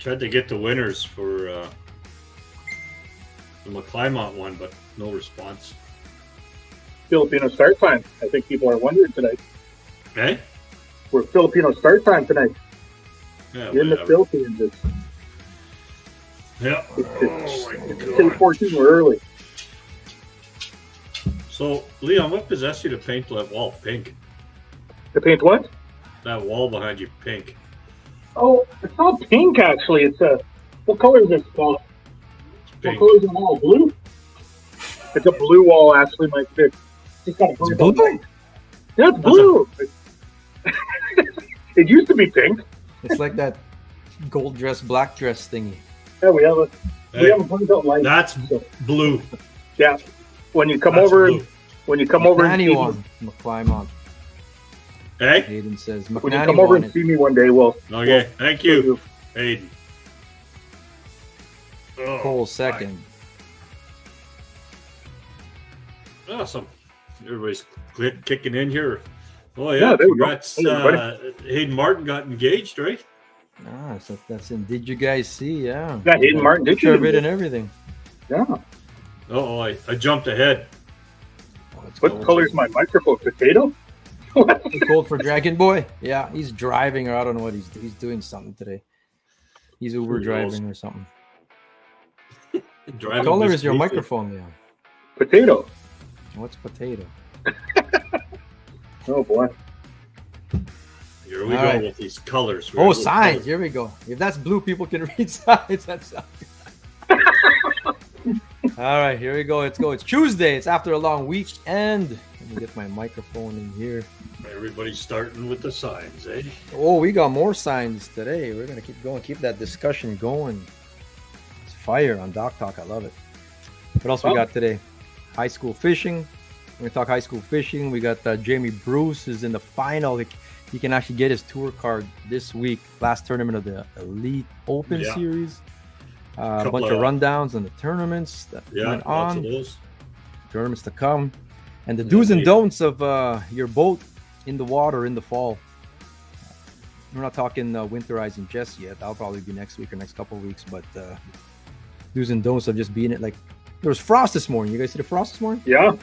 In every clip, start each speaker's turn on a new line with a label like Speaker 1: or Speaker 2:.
Speaker 1: Tried to get the winners for the McClymont one, but no response.
Speaker 2: Filipino start time. I think people are wondering tonight.
Speaker 1: Okay?
Speaker 2: We're Filipino start time tonight.
Speaker 1: Yeah,
Speaker 2: In the Philippines.
Speaker 1: Yeah.
Speaker 2: It's 10:14. We're early.
Speaker 1: So, Leon, what possessed you to paint that wall pink?
Speaker 2: To paint what?
Speaker 1: That wall behind you pink.
Speaker 2: Oh, it's not pink actually. It's what color is this, Paul? What color is the wall? Blue? It's a blue wall actually, Mike. Just got a blue. Yeah, it's blue. It used to be pink.
Speaker 3: It's like that gold dress, black dress thingy.
Speaker 2: Yeah, we have a blue out light.
Speaker 1: That's blue.
Speaker 2: Yeah. When you come over,
Speaker 1: blue.
Speaker 2: When you come over and see
Speaker 3: one, McClymont.
Speaker 1: Hey?
Speaker 3: Hayden says,
Speaker 2: when you come over and see me one day,
Speaker 1: Okay, thank you, Hayden.
Speaker 3: Cole second.
Speaker 1: Awesome. Everybody's kicking in here. Oh,
Speaker 2: Yeah, there we go.
Speaker 1: congrats. Hayden Martin got engaged, right?
Speaker 3: Ah, so that's in Did You Guys See? Yeah.
Speaker 2: Yeah, Hayden Martin did
Speaker 3: picture of it and everything.
Speaker 2: Yeah.
Speaker 1: Oh, I jumped ahead.
Speaker 2: What color is my microphone? Potato?
Speaker 3: Cold for Dragon Boy? Yeah, he's driving, or I don't know what he's doing something today. He's Uber driving or something. What color is your microphone, Leon?
Speaker 2: Potato.
Speaker 3: What's potato?
Speaker 2: Oh boy.
Speaker 1: Here we go with these colors.
Speaker 3: Oh, signs. Here we go. If that's blue, people can read signs. That's all right, here we go. Let's go. It's Tuesday. It's after a long weekend. Let me get my microphone in here.
Speaker 1: Everybody's starting with the signs, eh?
Speaker 3: Oh, we got more signs today. We're going to keep going. Keep that discussion going. It's fire on Doc Talk. I love it. What else we got today? High school fishing. We're going to talk high school fishing. We got Jamie Bruce is in the final. He can actually get his tour card this week. Last tournament of the Elite Open Series. A bunch of rundowns on the tournaments that went on.
Speaker 1: Of those.
Speaker 3: Tournaments to come. And the do's and don'ts of your boat in the water in the fall. We're not talking winterizing just yet. That'll probably be next week or next couple of weeks. But do's and don'ts of just being it. Like, there was frost this morning. You guys see the frost this morning?
Speaker 2: Yeah.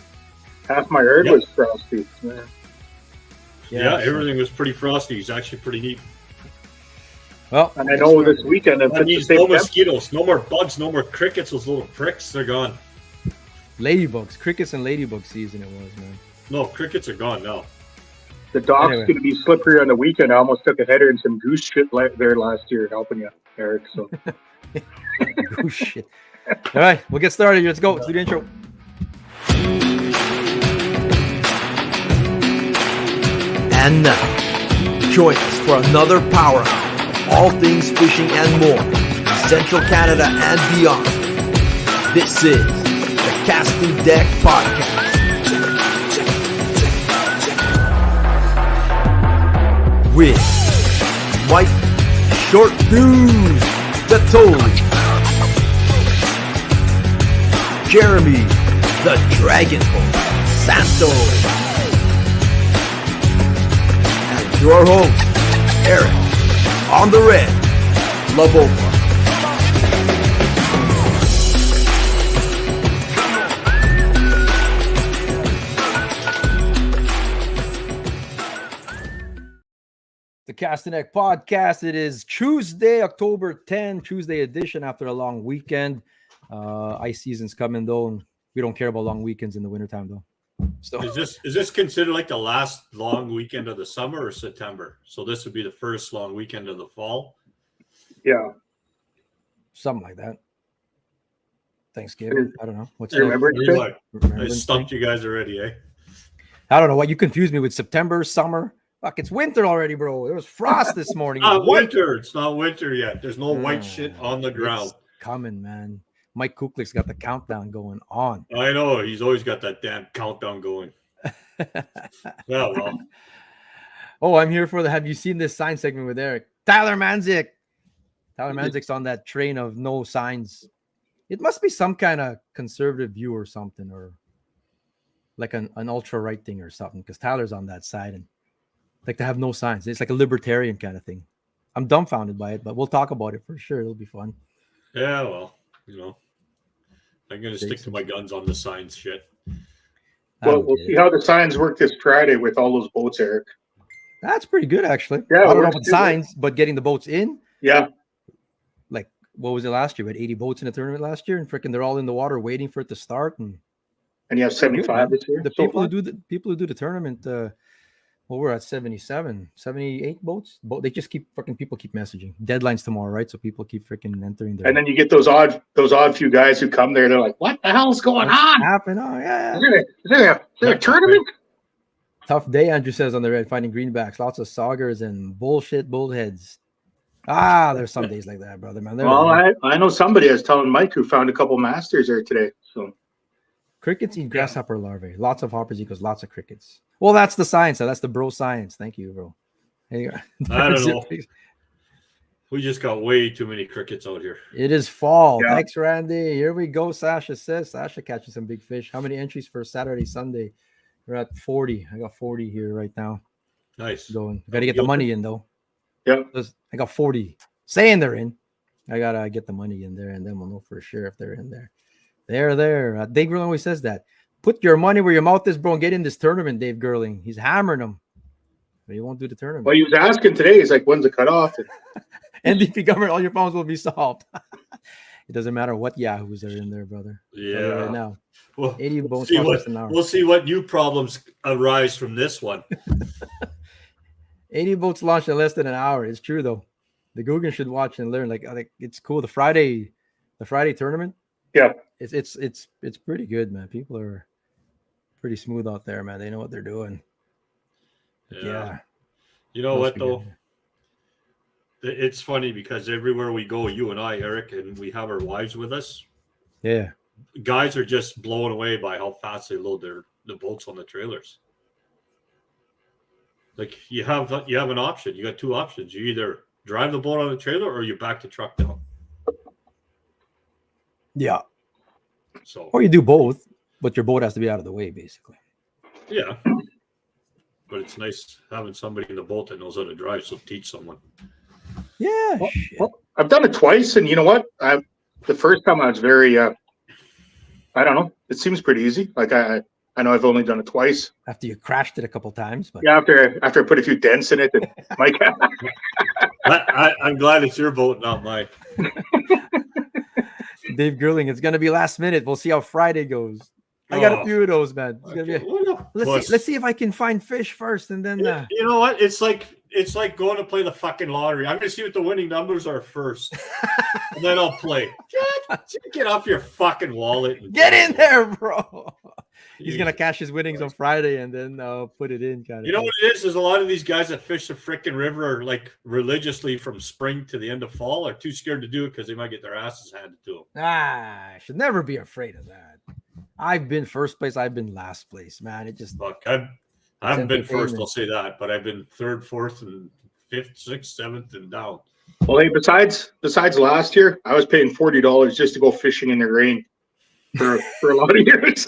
Speaker 2: Half my yard was frosty.
Speaker 1: Yeah, everything was pretty frosty. It's actually pretty neat.
Speaker 3: Well,
Speaker 2: and I know this weekend
Speaker 1: that means no mosquitoes, no more bugs, no more crickets. Those little pricks, they're gone.
Speaker 3: Ladybugs, crickets and ladybug season it was, man.
Speaker 1: No, crickets are gone now.
Speaker 2: The dock's going to be slippery on the weekend. I almost took a header and some goose shit there last year helping you, Eric. So
Speaker 3: goose shit. All right, we'll get started. Let's go. Let's do the intro.
Speaker 4: And now, join us for another powerhouse. All things fishing and more, Central Canada and beyond. This is the Casting Deck Podcast. With Mike Short Dude Datoli, Jeremy the Dragon Boy Santos, and your host, Eric on the red, Lavopa.
Speaker 3: The Castanet Podcast. It is Tuesday, October 10, Tuesday edition after a long weekend. Ice season's coming though, and we don't care about long weekends in the wintertime though. So
Speaker 1: is this considered like the last long weekend of the summer or September? So this would be the first long weekend of the fall.
Speaker 2: Yeah,
Speaker 3: something like that. Thanksgiving. I don't know. What's
Speaker 1: I stumped you guys already, eh?
Speaker 3: I don't know what you confused me with. September, summer. Fuck, it's winter already, bro. There was frost this morning.
Speaker 1: Winter. It's not winter yet. There's no white shit on the ground.
Speaker 3: It's coming, man. Mike Kuklik's got the countdown going on.
Speaker 1: I know. He's always got that damn countdown going. Well.
Speaker 3: Oh, I'm here for the have you seen this sign segment with Eric? Tyler Manzik. Tyler Manzik's on that train of no signs. It must be some kind of conservative view or something, or like an ultra-right thing or something, because Tyler's on that side and like to have no signs. It's like a libertarian kind of thing. I'm dumbfounded by it, but we'll talk about it for sure. It'll be fun.
Speaker 1: Yeah, well, I'm gonna stick to
Speaker 3: Jason.
Speaker 1: my guns on the signs shit.
Speaker 3: I
Speaker 2: Well,
Speaker 3: don't
Speaker 2: we'll
Speaker 3: get
Speaker 2: see
Speaker 3: it.
Speaker 2: how the signs work this Friday with all those boats, Eric.
Speaker 3: That's pretty good, actually.
Speaker 2: Yeah,
Speaker 3: I
Speaker 2: it
Speaker 3: don't know
Speaker 2: works
Speaker 3: about the
Speaker 2: too,
Speaker 3: signs, but getting the boats in,
Speaker 2: Yeah,
Speaker 3: like, what was it last year? We had 80 boats in the tournament last year, and freaking they're all in the water waiting for it to start. And
Speaker 2: and you have
Speaker 3: pretty good,
Speaker 2: 75
Speaker 3: man.
Speaker 2: this year.
Speaker 3: The
Speaker 2: so
Speaker 3: people
Speaker 2: far.
Speaker 3: who do the tournament, well, we're at 77, 78 boats. They just people keep messaging. Deadline's tomorrow, right? So people keep freaking entering their.
Speaker 2: And then you get those odd few guys who come there. They're like, "What the hell's going
Speaker 3: What's
Speaker 2: on?
Speaker 3: happening? Oh yeah.
Speaker 2: Is there a tournament?"
Speaker 3: Tough day, Andrew says on the red, finding greenbacks, lots of saugers and bullshit bullheads. There's some days like that, brother, man. They're
Speaker 2: Well,
Speaker 3: there.
Speaker 2: I know somebody. I was telling Mike who found a couple masters there today. So
Speaker 3: Crickets eat grasshopper larvae. Lots of hoppers equals lots of crickets. Well, that's the science. That's the bro science. Thank you, bro. There you go.
Speaker 1: I don't know. We just got way too many crickets out here.
Speaker 3: It is fall.
Speaker 2: Yeah.
Speaker 3: Thanks, Randy. Here we go. Sasha says. Sasha catching some big fish. How many entries for Saturday, Sunday? We're at 40. I got 40 here right now.
Speaker 1: Nice.
Speaker 3: Going. Got to get the money in though.
Speaker 2: yeah,
Speaker 3: I got 40 saying they're in. I gotta get the money in there, and then we'll know for sure if they're in there. They're there. Dave Gerling always says that. Put your money where your mouth is, bro, and get in this tournament, Dave Gerling. He's hammering them, but he won't do the tournament.
Speaker 2: well, he was asking today. He's like, "When's the cutoff?"
Speaker 3: NDP government, all your problems will be solved. It doesn't matter what yahoos are in there, brother.
Speaker 1: Yeah.
Speaker 3: Right now,
Speaker 1: Well,
Speaker 3: 80 bones
Speaker 1: see
Speaker 3: less than an hour.
Speaker 1: we'll see what new problems arise from this one.
Speaker 3: 80 boats launched in less than an hour. It's true though. The Guggen should watch and learn. Like it's cool. The Friday tournament.
Speaker 2: Yeah.
Speaker 3: It's pretty good, man. People are pretty smooth out there, man. They know what they're doing. Yeah.
Speaker 1: You know what
Speaker 3: Must be
Speaker 1: though?
Speaker 3: good.
Speaker 1: It's funny because everywhere we go, you and I, Eric, and we have our wives with us.
Speaker 3: Yeah.
Speaker 1: Guys are just blown away by how fast they load the boats on the trailers. Like you have an option. You got two options. You either drive the boat on the trailer or you back the truck down.
Speaker 3: Yeah.
Speaker 1: So
Speaker 3: Or you do both, but your boat has to be out of the way, basically.
Speaker 1: yeah. But it's nice having somebody in the boat that knows how to drive, so teach someone.
Speaker 3: Yeah.
Speaker 2: Well,
Speaker 3: shit.
Speaker 2: well, I've done it twice, and you know what? The first time I was very, I don't know. It seems pretty easy. Like I know I've only done it twice.
Speaker 3: After you crashed it a couple times, but
Speaker 2: Yeah, after I put a few dents in it, and Mike.
Speaker 1: I'm glad it's your boat, not mine.
Speaker 3: Dave Gerling, it's gonna be last minute. We'll see how Friday goes. I got a
Speaker 1: Oh.
Speaker 3: few of those, man. It's gonna
Speaker 1: Okay,
Speaker 3: be.
Speaker 1: what a puss.
Speaker 3: Let's see if I can find fish first, and then
Speaker 1: You know what? It's like going to play the fucking lottery. I'm gonna see what the winning numbers are first, and then I'll play. Get off your fucking wallet. And
Speaker 3: get in there, bro. He's
Speaker 1: Jeez.
Speaker 3: gonna cash his winnings on Friday and then put it in. Kind of.
Speaker 1: You know what it is? There's a lot of these guys that fish the freaking river like religiously from spring to the end of fall are too scared to do it because they might get their asses handed to them.
Speaker 3: I should never be afraid of that. I've been first place. I've been last place, man. It just
Speaker 1: Fuck, I haven't been first.
Speaker 3: entertainment.
Speaker 1: I'll say that, but I've been third, fourth, and fifth, sixth, seventh, and down.
Speaker 2: Well, hey, besides last year, I was paying $40 just to go fishing in the rain for a lot of years.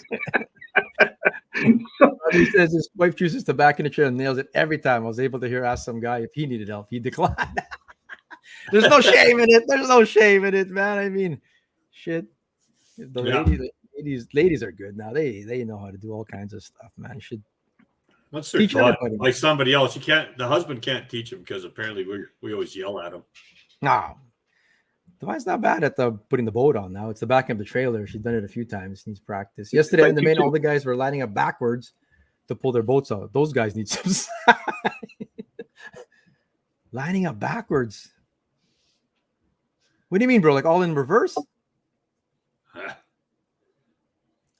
Speaker 3: he says his wife chooses to back in the chair and nails it every time. I was able to ask some guy if he needed help. He declined. There's no shame in it. There's no shame in it, man. I mean, shit. The ladies are good now. They know how to do all kinds of stuff, man. You should
Speaker 1: Once they're
Speaker 3: teach
Speaker 1: taught
Speaker 3: everybody.
Speaker 1: by somebody else, you can't. The husband can't teach him because apparently we always yell at him.
Speaker 3: No. Devine's not bad at putting the boat on now. It's the back of the trailer. She's done it a few times. Needs practice. Yesterday in the main, all the guys were lining up backwards to pull their boats out. Those guys need some sign. Lining up backwards. What do you mean, bro? Like all in reverse?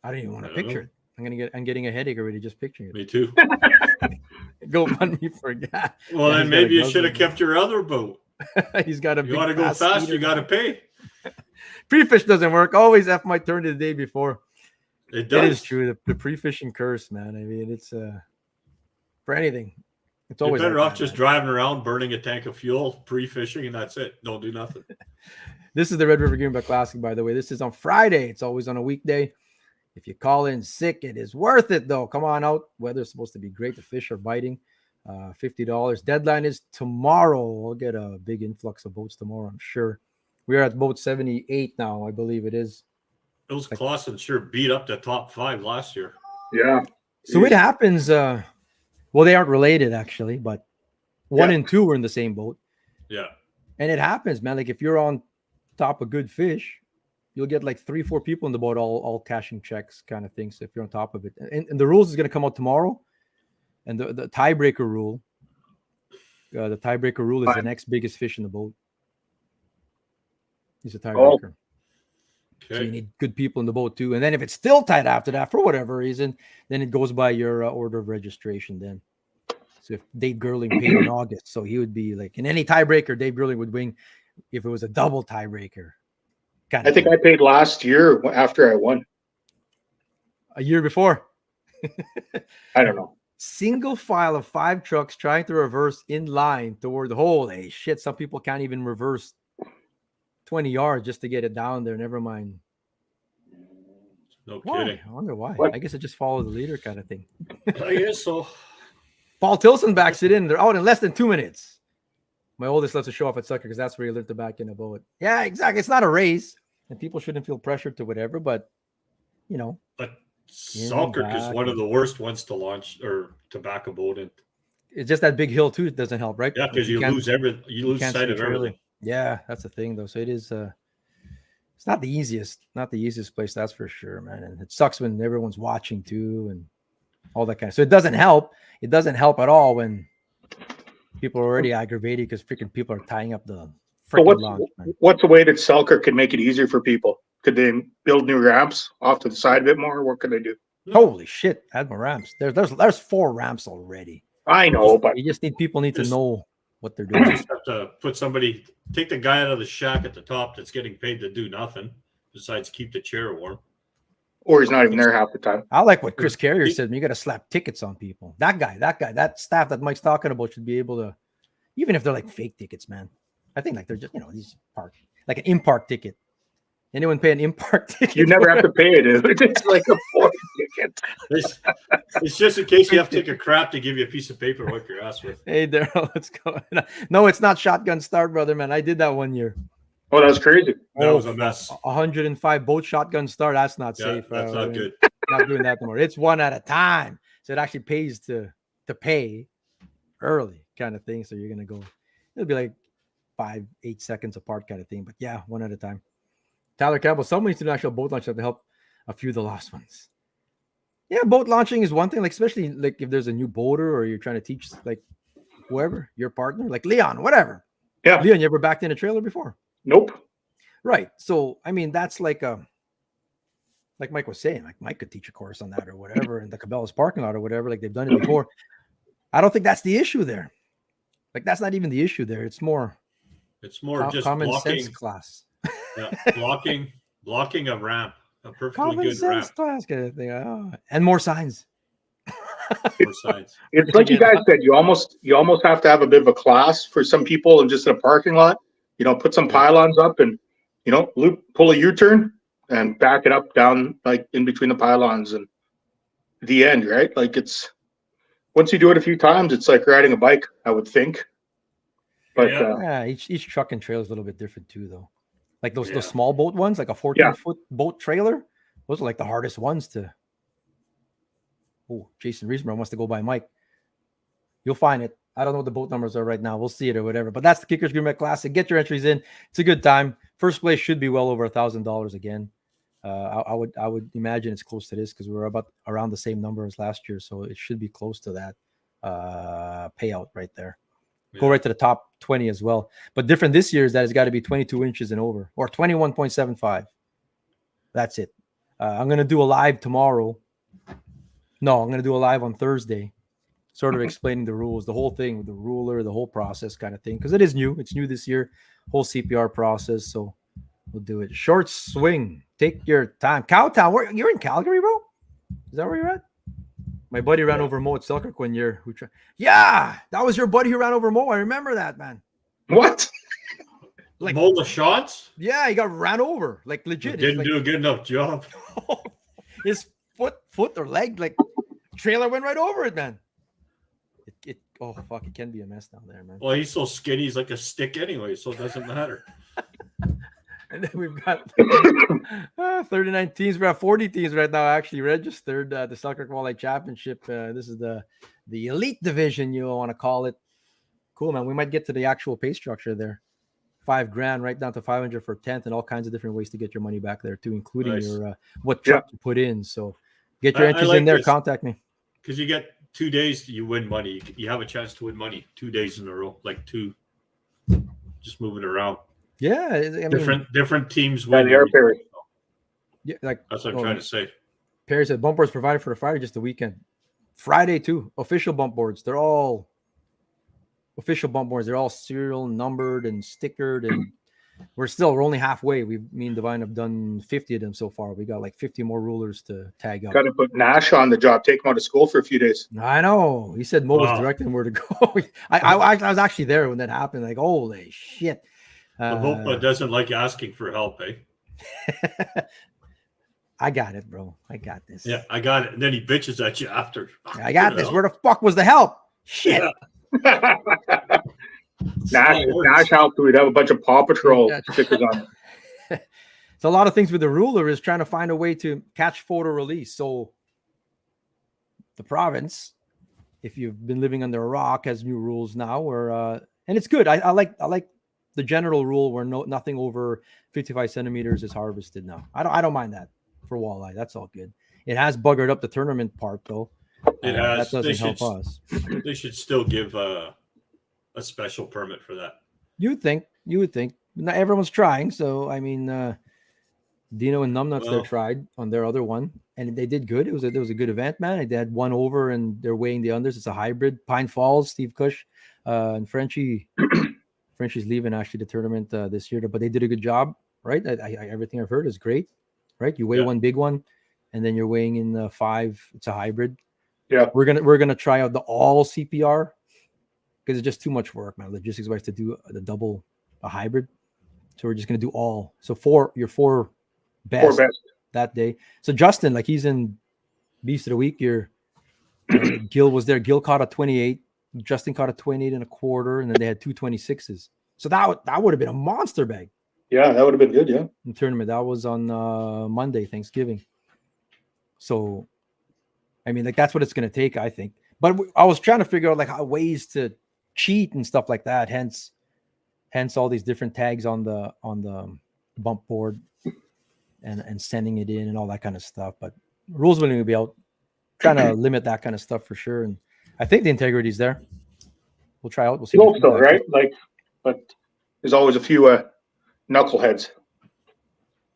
Speaker 3: I don't even want to
Speaker 1: I don't
Speaker 3: picture
Speaker 1: know.
Speaker 3: it. I'm getting a headache already just picturing it.
Speaker 1: Me too.
Speaker 3: Go fund me for gas.
Speaker 1: Well,
Speaker 3: Yeah,
Speaker 1: then
Speaker 3: he's
Speaker 1: maybe
Speaker 3: got a
Speaker 1: you should have
Speaker 3: guzzler.
Speaker 1: kept your other boat.
Speaker 3: He's got a
Speaker 1: You
Speaker 3: big
Speaker 1: want to go fast, you got to pay.
Speaker 3: Pre-fish doesn't work. Always F my turn the day before.
Speaker 1: It
Speaker 3: It
Speaker 1: does.
Speaker 3: is true. The pre-fishing curse, man. I mean, it's for anything. It's
Speaker 1: You're
Speaker 3: always
Speaker 1: better
Speaker 3: like
Speaker 1: off
Speaker 3: that,
Speaker 1: just
Speaker 3: man.
Speaker 1: driving around, burning a tank of fuel, pre-fishing, and that's it. Don't do nothing.
Speaker 3: This is the Red River Greenback Classic, by the way. This is on Friday. It's always on a weekday. If you call in sick, it is worth it, though. Come on out. Weather's supposed to be great. The fish are biting. $50. Deadline is tomorrow. We'll get a big influx of boats tomorrow, I'm sure. We are at boat 78 now, I believe it is.
Speaker 1: Those Clausen sure beat up the top 5 last year.
Speaker 2: Yeah.
Speaker 3: So it happens. Well, they aren't related actually, but 1 and 2 were in the same boat.
Speaker 1: Yeah.
Speaker 3: And it happens, man. Like if you're on top of good fish, you'll get like 3-4 people in the boat, all cashing checks kind of things. So if you're on top of it. And the rules is going to come out tomorrow. And the tiebreaker rule. The tiebreaker rule is the next biggest fish in the boat. He's a tiebreaker.
Speaker 1: Okay.
Speaker 3: So you need good people in the boat too. And then if it's still tight after that, for whatever reason, then it goes by your order of registration then. So if Dave Gerling paid in August, so he would be like, in any tiebreaker, Dave Gerling would win if it was a double tiebreaker.
Speaker 2: I think I paid last year after I won.
Speaker 3: A year before.
Speaker 2: I don't know.
Speaker 3: Single file of 5 trucks trying to reverse in line toward the hole. Hey, shit, some people can't even reverse 20 yards just to get it down there. Never mind.
Speaker 1: No
Speaker 3: Why?
Speaker 1: kidding.
Speaker 3: I wonder why.
Speaker 2: What?
Speaker 3: I guess it just follows the leader kind of thing.
Speaker 1: I guess so.
Speaker 3: Paul Tilson backs it in. They're out in less than 2 minutes. My oldest loves to show off at Sucker because that's where he learned to back in a boat. Yeah, exactly. It's not a race, and people shouldn't feel pressured to whatever, but, you know.
Speaker 1: But Selkirk is one of the worst ones to launch or to back a boat in.
Speaker 3: It's just that big hill, too. It doesn't help, right?
Speaker 1: Yeah, because you lose sight of everything.
Speaker 3: Yeah, that's the thing, though. So it is it's not the easiest place, that's for sure, man. And it sucks when everyone's watching too and all that kind of. So it doesn't help. It doesn't help at all when people are already aggravated because freaking people are tying up the freaking launch. Man.
Speaker 2: What's a way that Selkirk could make it easier for people? Could they build new ramps off to the side a bit more? What could they do?
Speaker 3: Holy shit, add more ramps. There's 4 ramps already.
Speaker 2: I know, but
Speaker 3: you just need to know what they're doing.
Speaker 1: You just have to take the guy out of the shack at the top that's getting paid to do nothing besides keep the chair warm.
Speaker 2: Or he's not even there half the time.
Speaker 3: I like what Chris Carrier said. You got to slap tickets on people. That staff that Mike's talking about should be able to, even if they're like fake tickets, man. I think like they're just, these park, like an in-park ticket. Anyone pay an in-park ticket?
Speaker 2: You never have to pay it. It's like a foreign ticket.
Speaker 1: It's just in case you have to take a crap to give you a piece of paper to wipe your ass with.
Speaker 3: Hey, Daryl, let's go. No, it's not shotgun start, brother, man. I did that one year.
Speaker 2: Oh, that was crazy.
Speaker 1: That was a mess.
Speaker 3: 105 boat shotgun start. That's not safe.
Speaker 1: That's not good.
Speaker 3: Not doing that anymore. It's one at a time. So it actually pays to pay early kind of thing. So you're going to go, it'll be like 5-8 seconds apart kind of thing. But yeah, one at a time. Tyler Campbell, someone needs to do an actual boat launch to help a few of the last ones. Yeah, boat launching is one thing, like especially like if there's a new boater or you're trying to teach like whoever, your partner, like Leon, whatever.
Speaker 2: Yeah.
Speaker 3: Leon, you ever backed in a trailer before?
Speaker 2: Nope.
Speaker 3: Right. So, I mean, that's like Mike was saying, like Mike could teach a course on that or whatever in the Cabela's parking lot or whatever, like they've done it before. I don't think that's the issue there. Like that's not even the issue there. It's more
Speaker 1: just
Speaker 3: common
Speaker 1: blocking,
Speaker 3: sense class.
Speaker 1: Yeah, blocking a ramp, a perfectly
Speaker 3: Common
Speaker 1: good
Speaker 3: sense
Speaker 1: ramp.
Speaker 3: class kind of thing. Oh. And more signs.
Speaker 1: More signs.
Speaker 2: It's like you guys said, you almost have to have a bit of a class for some people and just in a parking lot, put some pylons up and, pull a U-turn and back it up down like in between the pylons and the end, right? Like once you do it a few times, it's like riding a bike, I would think. But
Speaker 3: yeah, each truck and trailer is a little bit different too, though. Like those small boat ones, like a 14-foot boat trailer, those are like the hardest ones to. Oh, Jason Riesmer wants to go by Mike. You'll find it. I don't know what the boat numbers are right now. We'll see it or whatever. But that's the Kickers Gourmet Classic. Get your entries in. It's a good time. First place should be well over $1,000 again. I would imagine it's close to this because we're about around the same number as last year, so it should be close to that payout right there. Go right to the top 20 as well. But different this year is that it's got to be 22 inches and over or 21.75. That's it. I'm going to do a live tomorrow. No, I'm going to do a live on Thursday, sort of explaining the rules, the whole thing with the ruler, the whole process kind of thing. Because it is new. It's new this year, whole CPR process. So we'll do it. Short swing. Take your time. Cowtown. You're in Calgary, bro? Is that where you're at? My buddy ran over Mo at Selkirk one year. Yeah, that was your buddy who ran over Mo. I remember that, man.
Speaker 2: What?
Speaker 1: Like Mo LaChance?
Speaker 3: Yeah, he got ran over. Like legit.
Speaker 1: Didn't do a good enough job.
Speaker 3: His foot or leg, like trailer went right over it, man. Oh fuck, it can be a mess down there, man.
Speaker 1: Well, he's so skinny, he's like a stick anyway, so it doesn't matter.
Speaker 3: And then we've got 39 teams. We're at 40 teams right now actually registered the Selkirk Walleye Championship. This is the elite division, you want to call it. Cool, man. We might get to the actual pay structure there. $5,000 right down to 500 for 10th, and all kinds of different ways to get your money back there too, including
Speaker 1: Nice.
Speaker 3: your what truck you put in. So get your
Speaker 1: I
Speaker 3: entries
Speaker 1: like
Speaker 3: in there.
Speaker 1: this.
Speaker 3: Contact me.
Speaker 1: Because you get 2 days, you win money. You have a chance to win money 2 days in a row, just move it around.
Speaker 3: Yeah, I mean,
Speaker 1: Different teams
Speaker 2: Yeah,
Speaker 1: win.
Speaker 2: they are Perry.
Speaker 3: yeah, like
Speaker 1: That's what I'm trying to say.
Speaker 3: Perry said, bump boards provided for the Friday, just the weekend. Friday too. Official bump boards. They're all official bump boards. They're all serial numbered and stickered, and we're only halfway. Me and Divine have done 50 of them so far. We got like 50 more rulers to tag up.
Speaker 2: Got to put Nash on the job. Take him out of school for a few days.
Speaker 3: I know. He said Mo was
Speaker 1: Wow.
Speaker 3: directing where to go. I was actually there when that happened. Like, holy shit.
Speaker 1: I hope it doesn't like asking for help, eh?
Speaker 3: I got it, bro. I got this.
Speaker 1: Yeah, I got it. And then he bitches at you after.
Speaker 3: I got this. Where the fuck was the help? Shit.
Speaker 1: Yeah.
Speaker 2: Nash helped. We'd have a bunch of Paw Patrol
Speaker 3: Yeah.
Speaker 2: stickers on.
Speaker 3: So a lot of things with the ruler is trying to find a way to catch photo release. So the province, if you've been living under a rock, has new rules now where and it's good. I like the general rule where nothing over 55 centimeters is harvested now. I don't mind that for walleye. That's all good. It has buggered up the tournament part though.
Speaker 1: It has.
Speaker 3: That doesn't help us.
Speaker 1: They should still give a special permit for that.
Speaker 3: You would think. Not everyone's trying. So I mean, Dino and Numbnuts they tried on their other one, and they did good. It was a good event, man. They had one over, and they're weighing the unders. It's a hybrid. Pine Falls, Steve Cush, and Frenchie's leaving actually the tournament this year, but they did a good job, right? Everything I've heard is great, right? You weigh one big one, and then you're weighing in 5. It's a hybrid.
Speaker 2: Yeah,
Speaker 3: We're gonna try out the all CPR because it's just too much work, man. Logistics wise to do a hybrid. So we're just gonna do all. So your four best that day. So Justin, like he's in Beast of the Week. Gil was there. Gil caught a 28. Justin caught a 28 and a quarter, and then they had 2 26s. So that would have been a monster bag.
Speaker 2: Yeah, that would have been good. Yeah,
Speaker 3: in the tournament. That was on Monday, Thanksgiving. So, I mean, like that's what it's going to take, I think. But I was trying to figure out like how ways to cheat and stuff like that. Hence all these different tags on the bump board and sending it in and all that kind of stuff. But rules will be out, trying to limit that kind of stuff for sure. And I think the integrity is there. We'll try out. We'll see.
Speaker 2: You hope so, right? Like, but there's always a few knuckleheads.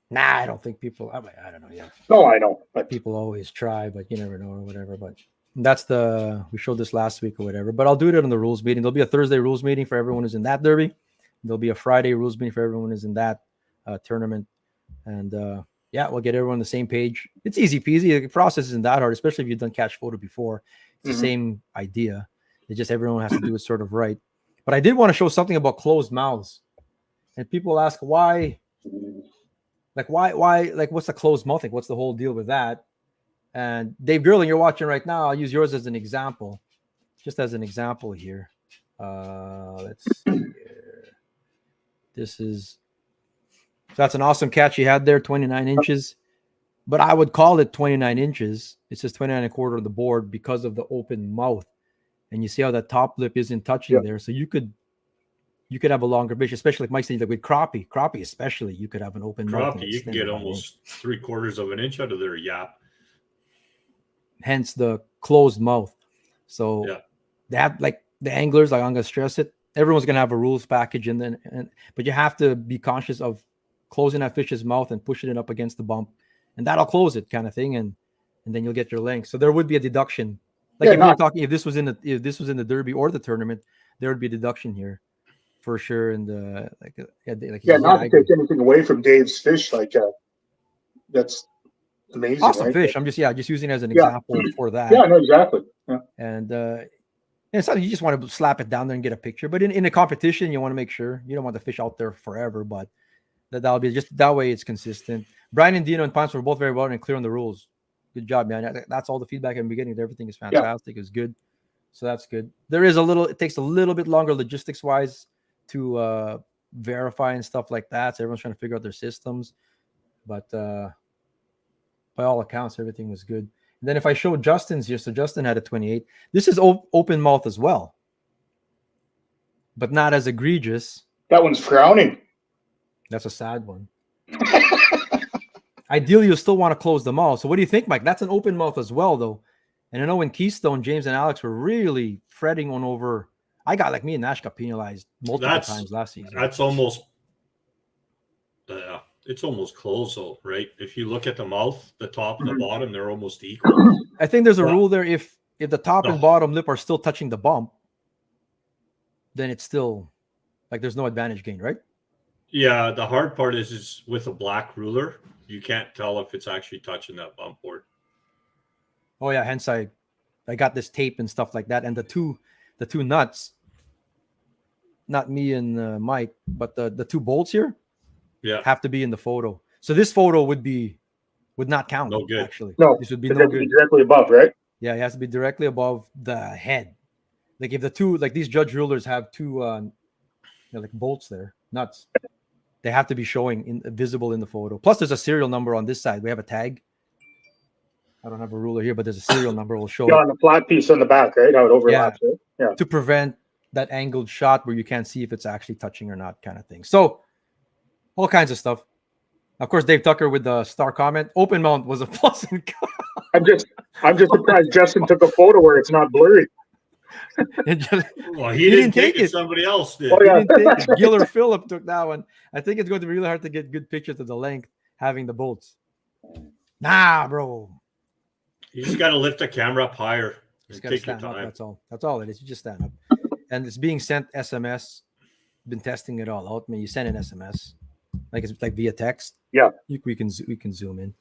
Speaker 3: Nah, I don't think people. I don't know. Yeah.
Speaker 2: No, I know, but
Speaker 3: People always try, but you never know or whatever. But that's we showed this last week or whatever. But I'll do it on the rules meeting. There'll be a Thursday rules meeting for everyone who's in that derby. There'll be a Friday rules meeting for everyone who's in that tournament. And yeah, we'll get everyone on the same page. It's easy peasy. The process isn't that hard, especially if you've done catch photo before. It's the same idea. It's just everyone has to do it sort of right. But I did want to show something about closed mouths. And people ask why, like what's the closed mouth thing? What's the whole deal with that? And Dave Gerling, you're watching right now. I'll use yours as an example, just as an example here. Let's see here. That's an awesome catch you had there, 29 inches. But I would call it 29 inches. It says 29 and a quarter on the board because of the open mouth. And you see how that top lip isn't touching there. So you could have a longer fish, especially like Mike said, like with crappie especially, you could have an open mouth.
Speaker 1: Crappie, you can get almost 3/4 of an inch out of their yap.
Speaker 3: Hence the closed mouth. So they have like the anglers, like I'm gonna stress it. Everyone's gonna have a rules package, but you have to be conscious of closing that fish's mouth and pushing it up against the bump, and that'll close it, kind of thing, and then you'll get your length. So there would be a deduction. Like if this was in the derby or the tournament, there would be a deduction here for sure. And
Speaker 2: not to take anything away from Dave's fish, like that's amazing.
Speaker 3: Awesome
Speaker 2: right?
Speaker 3: fish. I'm just using it as an example for that.
Speaker 2: Yeah, no, exactly. Yeah.
Speaker 3: And it's not you just want to slap it down there and get a picture. But in a competition, you want to make sure you don't want the fish out there forever. But that'll be just that way it's consistent. Brian and Dino and Ponce were both very well and clear on the rules. Good job, man. That's all the feedback I'm getting. Everything is fantastic. It's good. So that's good. It takes a little bit longer logistics wise to verify and stuff like that. So everyone's trying to figure out their systems. But by all accounts, everything was good. And then if I show Justin's here, so Justin had a 28. This is open mouth as well, but not as egregious.
Speaker 2: That one's frowning.
Speaker 3: That's a sad one. Ideally, you'll still want to close them all. So what do you think, Mike? That's an open mouth as well, though. And I know in Keystone, James and Alex were really fretting on over. I got, like me and Nash got penalized multiple times last season.
Speaker 1: That's almost, it's almost closed, though, right? If you look at the mouth, the top and the bottom, they're almost equal.
Speaker 3: I think there's a rule there. If the top and bottom lip are still touching the bump, then it's still like there's no advantage gain, right?
Speaker 1: Yeah, the hard part is with a black ruler, you can't tell if it's actually touching that bump board.
Speaker 3: Oh yeah, hence I got this tape and stuff like that, and the two nuts, not me and Mike, but the two bolts here, have to be in the photo. So this photo would not count.
Speaker 1: No good.
Speaker 3: Actually,
Speaker 2: No,
Speaker 3: this would be
Speaker 2: it
Speaker 3: no
Speaker 2: has to
Speaker 3: good.
Speaker 2: be directly above, right?
Speaker 3: Yeah, it has to be directly above the head. Like if the two, like these judge rulers have two, like bolts there, nuts. They have to be showing visible in the photo. Plus, there's a serial number on this side. We have a tag. I don't have a ruler here, but there's a serial number. We'll show
Speaker 2: Yeah, on the flat piece on the back, right? How it overlaps, right? Yeah.
Speaker 3: to prevent that angled shot where you can't see if it's actually touching or not, kind of thing. So, all kinds of stuff. Of course, Dave Tucker with the star comment. Open mount was a plus.
Speaker 2: I'm just surprised Justin took a photo where it's not blurry.
Speaker 1: Well, he didn't take it. Somebody else did.
Speaker 2: Oh, yeah.
Speaker 3: Giller Phillip took that one. I think it's going to be really hard to get good pictures of the length having the bolts. Nah, bro.
Speaker 1: You just got to lift the camera up higher.
Speaker 3: Just got to
Speaker 1: take your
Speaker 3: stand up.
Speaker 1: time.
Speaker 3: That's all. That's all it is. You just stand up. And it's being sent SMS. Been testing it all out. I mean, you send an SMS, like it's like via text.
Speaker 2: Yeah.
Speaker 3: We can zoom in.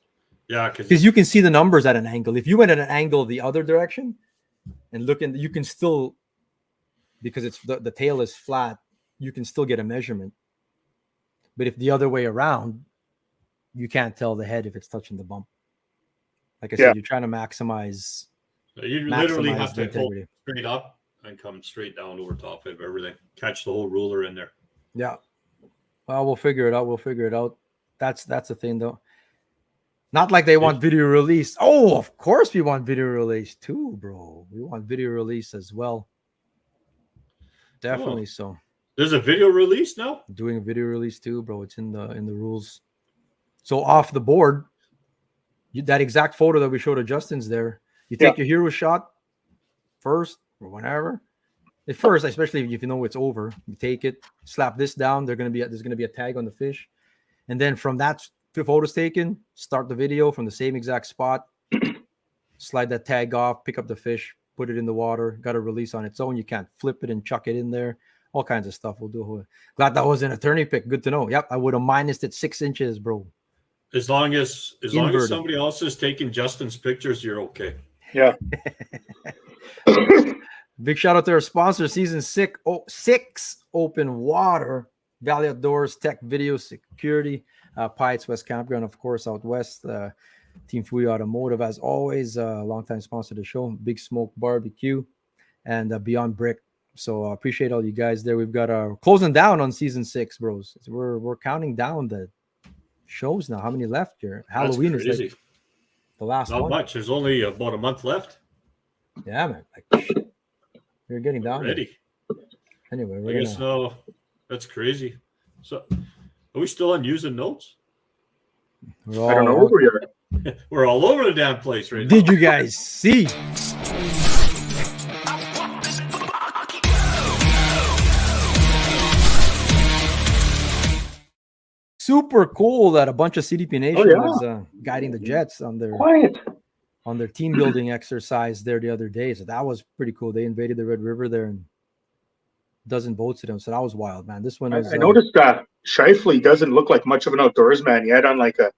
Speaker 1: Yeah,
Speaker 3: because you can see the numbers at an angle. If you went at an angle the other direction and look in, you can still, because it's the tail is flat, you can still get a measurement. But if the other way around, you can't tell the head if it's touching the bump. Like I said, you're trying to maximize.
Speaker 1: You literally have to pull straight up and come straight down over top of everything. Catch the whole ruler in there.
Speaker 3: Yeah. Well, we'll figure it out. That's the thing, though. Not like they want video release. Oh, of course we want video release too, bro. We want video release as well. Definitely so.
Speaker 1: There's a video release now?
Speaker 3: Doing a video release too, bro. It's in the rules. So off the board, that exact photo that we showed of Justin's there. You take your hero shot first or whenever. At first, especially if you know it's over, you take it, slap this down. There's gonna be a tag on the fish, and then from that photos taken, start the video from the same exact spot, slide that tag off, pick up the fish, put it in the water, got a release on its own. You can't flip it and chuck it in there. All kinds of stuff we'll do. Glad that was an attorney pick. Good to know. Yep, I would have minused it 6 inches, bro.
Speaker 1: As long as somebody else is taking Justin's pictures, you're okay.
Speaker 2: Yeah.
Speaker 3: Big shout out to our sponsor, season 6 Open Water, Valley Outdoors, Tech Video Security, Pites West Campground, of course, out west. Team Fui Automotive, as always, longtime sponsor of the show, Big Smoke Barbecue, and Beyond Brick. So appreciate all you guys there. We've got our closing down on season 6, bros. We're counting down the shows now. How many left here? Halloween is like the last one.
Speaker 1: Not much. There's only about a month left.
Speaker 3: Yeah, man. Like, you're getting down.
Speaker 1: Ready.
Speaker 3: Anyway,
Speaker 1: I guess no. That's crazy. So, are we still on using notes?
Speaker 2: I don't know where we are.
Speaker 1: We're all over the damn place right now.
Speaker 3: Did you guys see? Super cool that a bunch of CDP Nation was guiding the Jets on their team building exercise there the other day. So that was pretty cool. They invaded the Red River there and a dozen boats to them. So that was wild, man. This one was.
Speaker 2: I noticed that Shifley doesn't look like much of an outdoorsman. He had on like a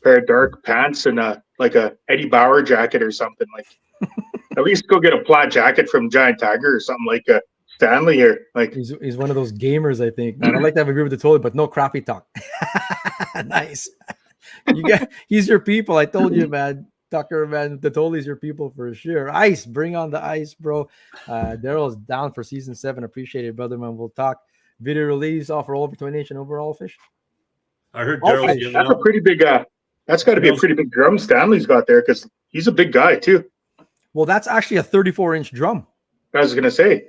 Speaker 2: pair of dark pants and like a Eddie Bauer jacket or something. Like, at least go get a plaid jacket from Giant Tiger or something like Stanley here. Like,
Speaker 3: he's one of those gamers, I think. Man, I'd like to have a beer with the toilet, but no crappy talk. Nice. He's your people. I told you, man. Tucker, man, the Totali's your people for sure. Ice, bring on the ice, bro. Daryl's down for season 7. Appreciate it, brother, man. We'll talk video release offer all over 20 Nation overall fish.
Speaker 1: I heard
Speaker 3: Oh,
Speaker 1: Daryl's
Speaker 3: fish.
Speaker 1: giving
Speaker 2: That's a
Speaker 1: up.
Speaker 2: pretty big. That's got to be a pretty big drum Stanley's got there because he's a big guy too.
Speaker 3: Well, that's actually a 34-inch drum.
Speaker 2: I was gonna say.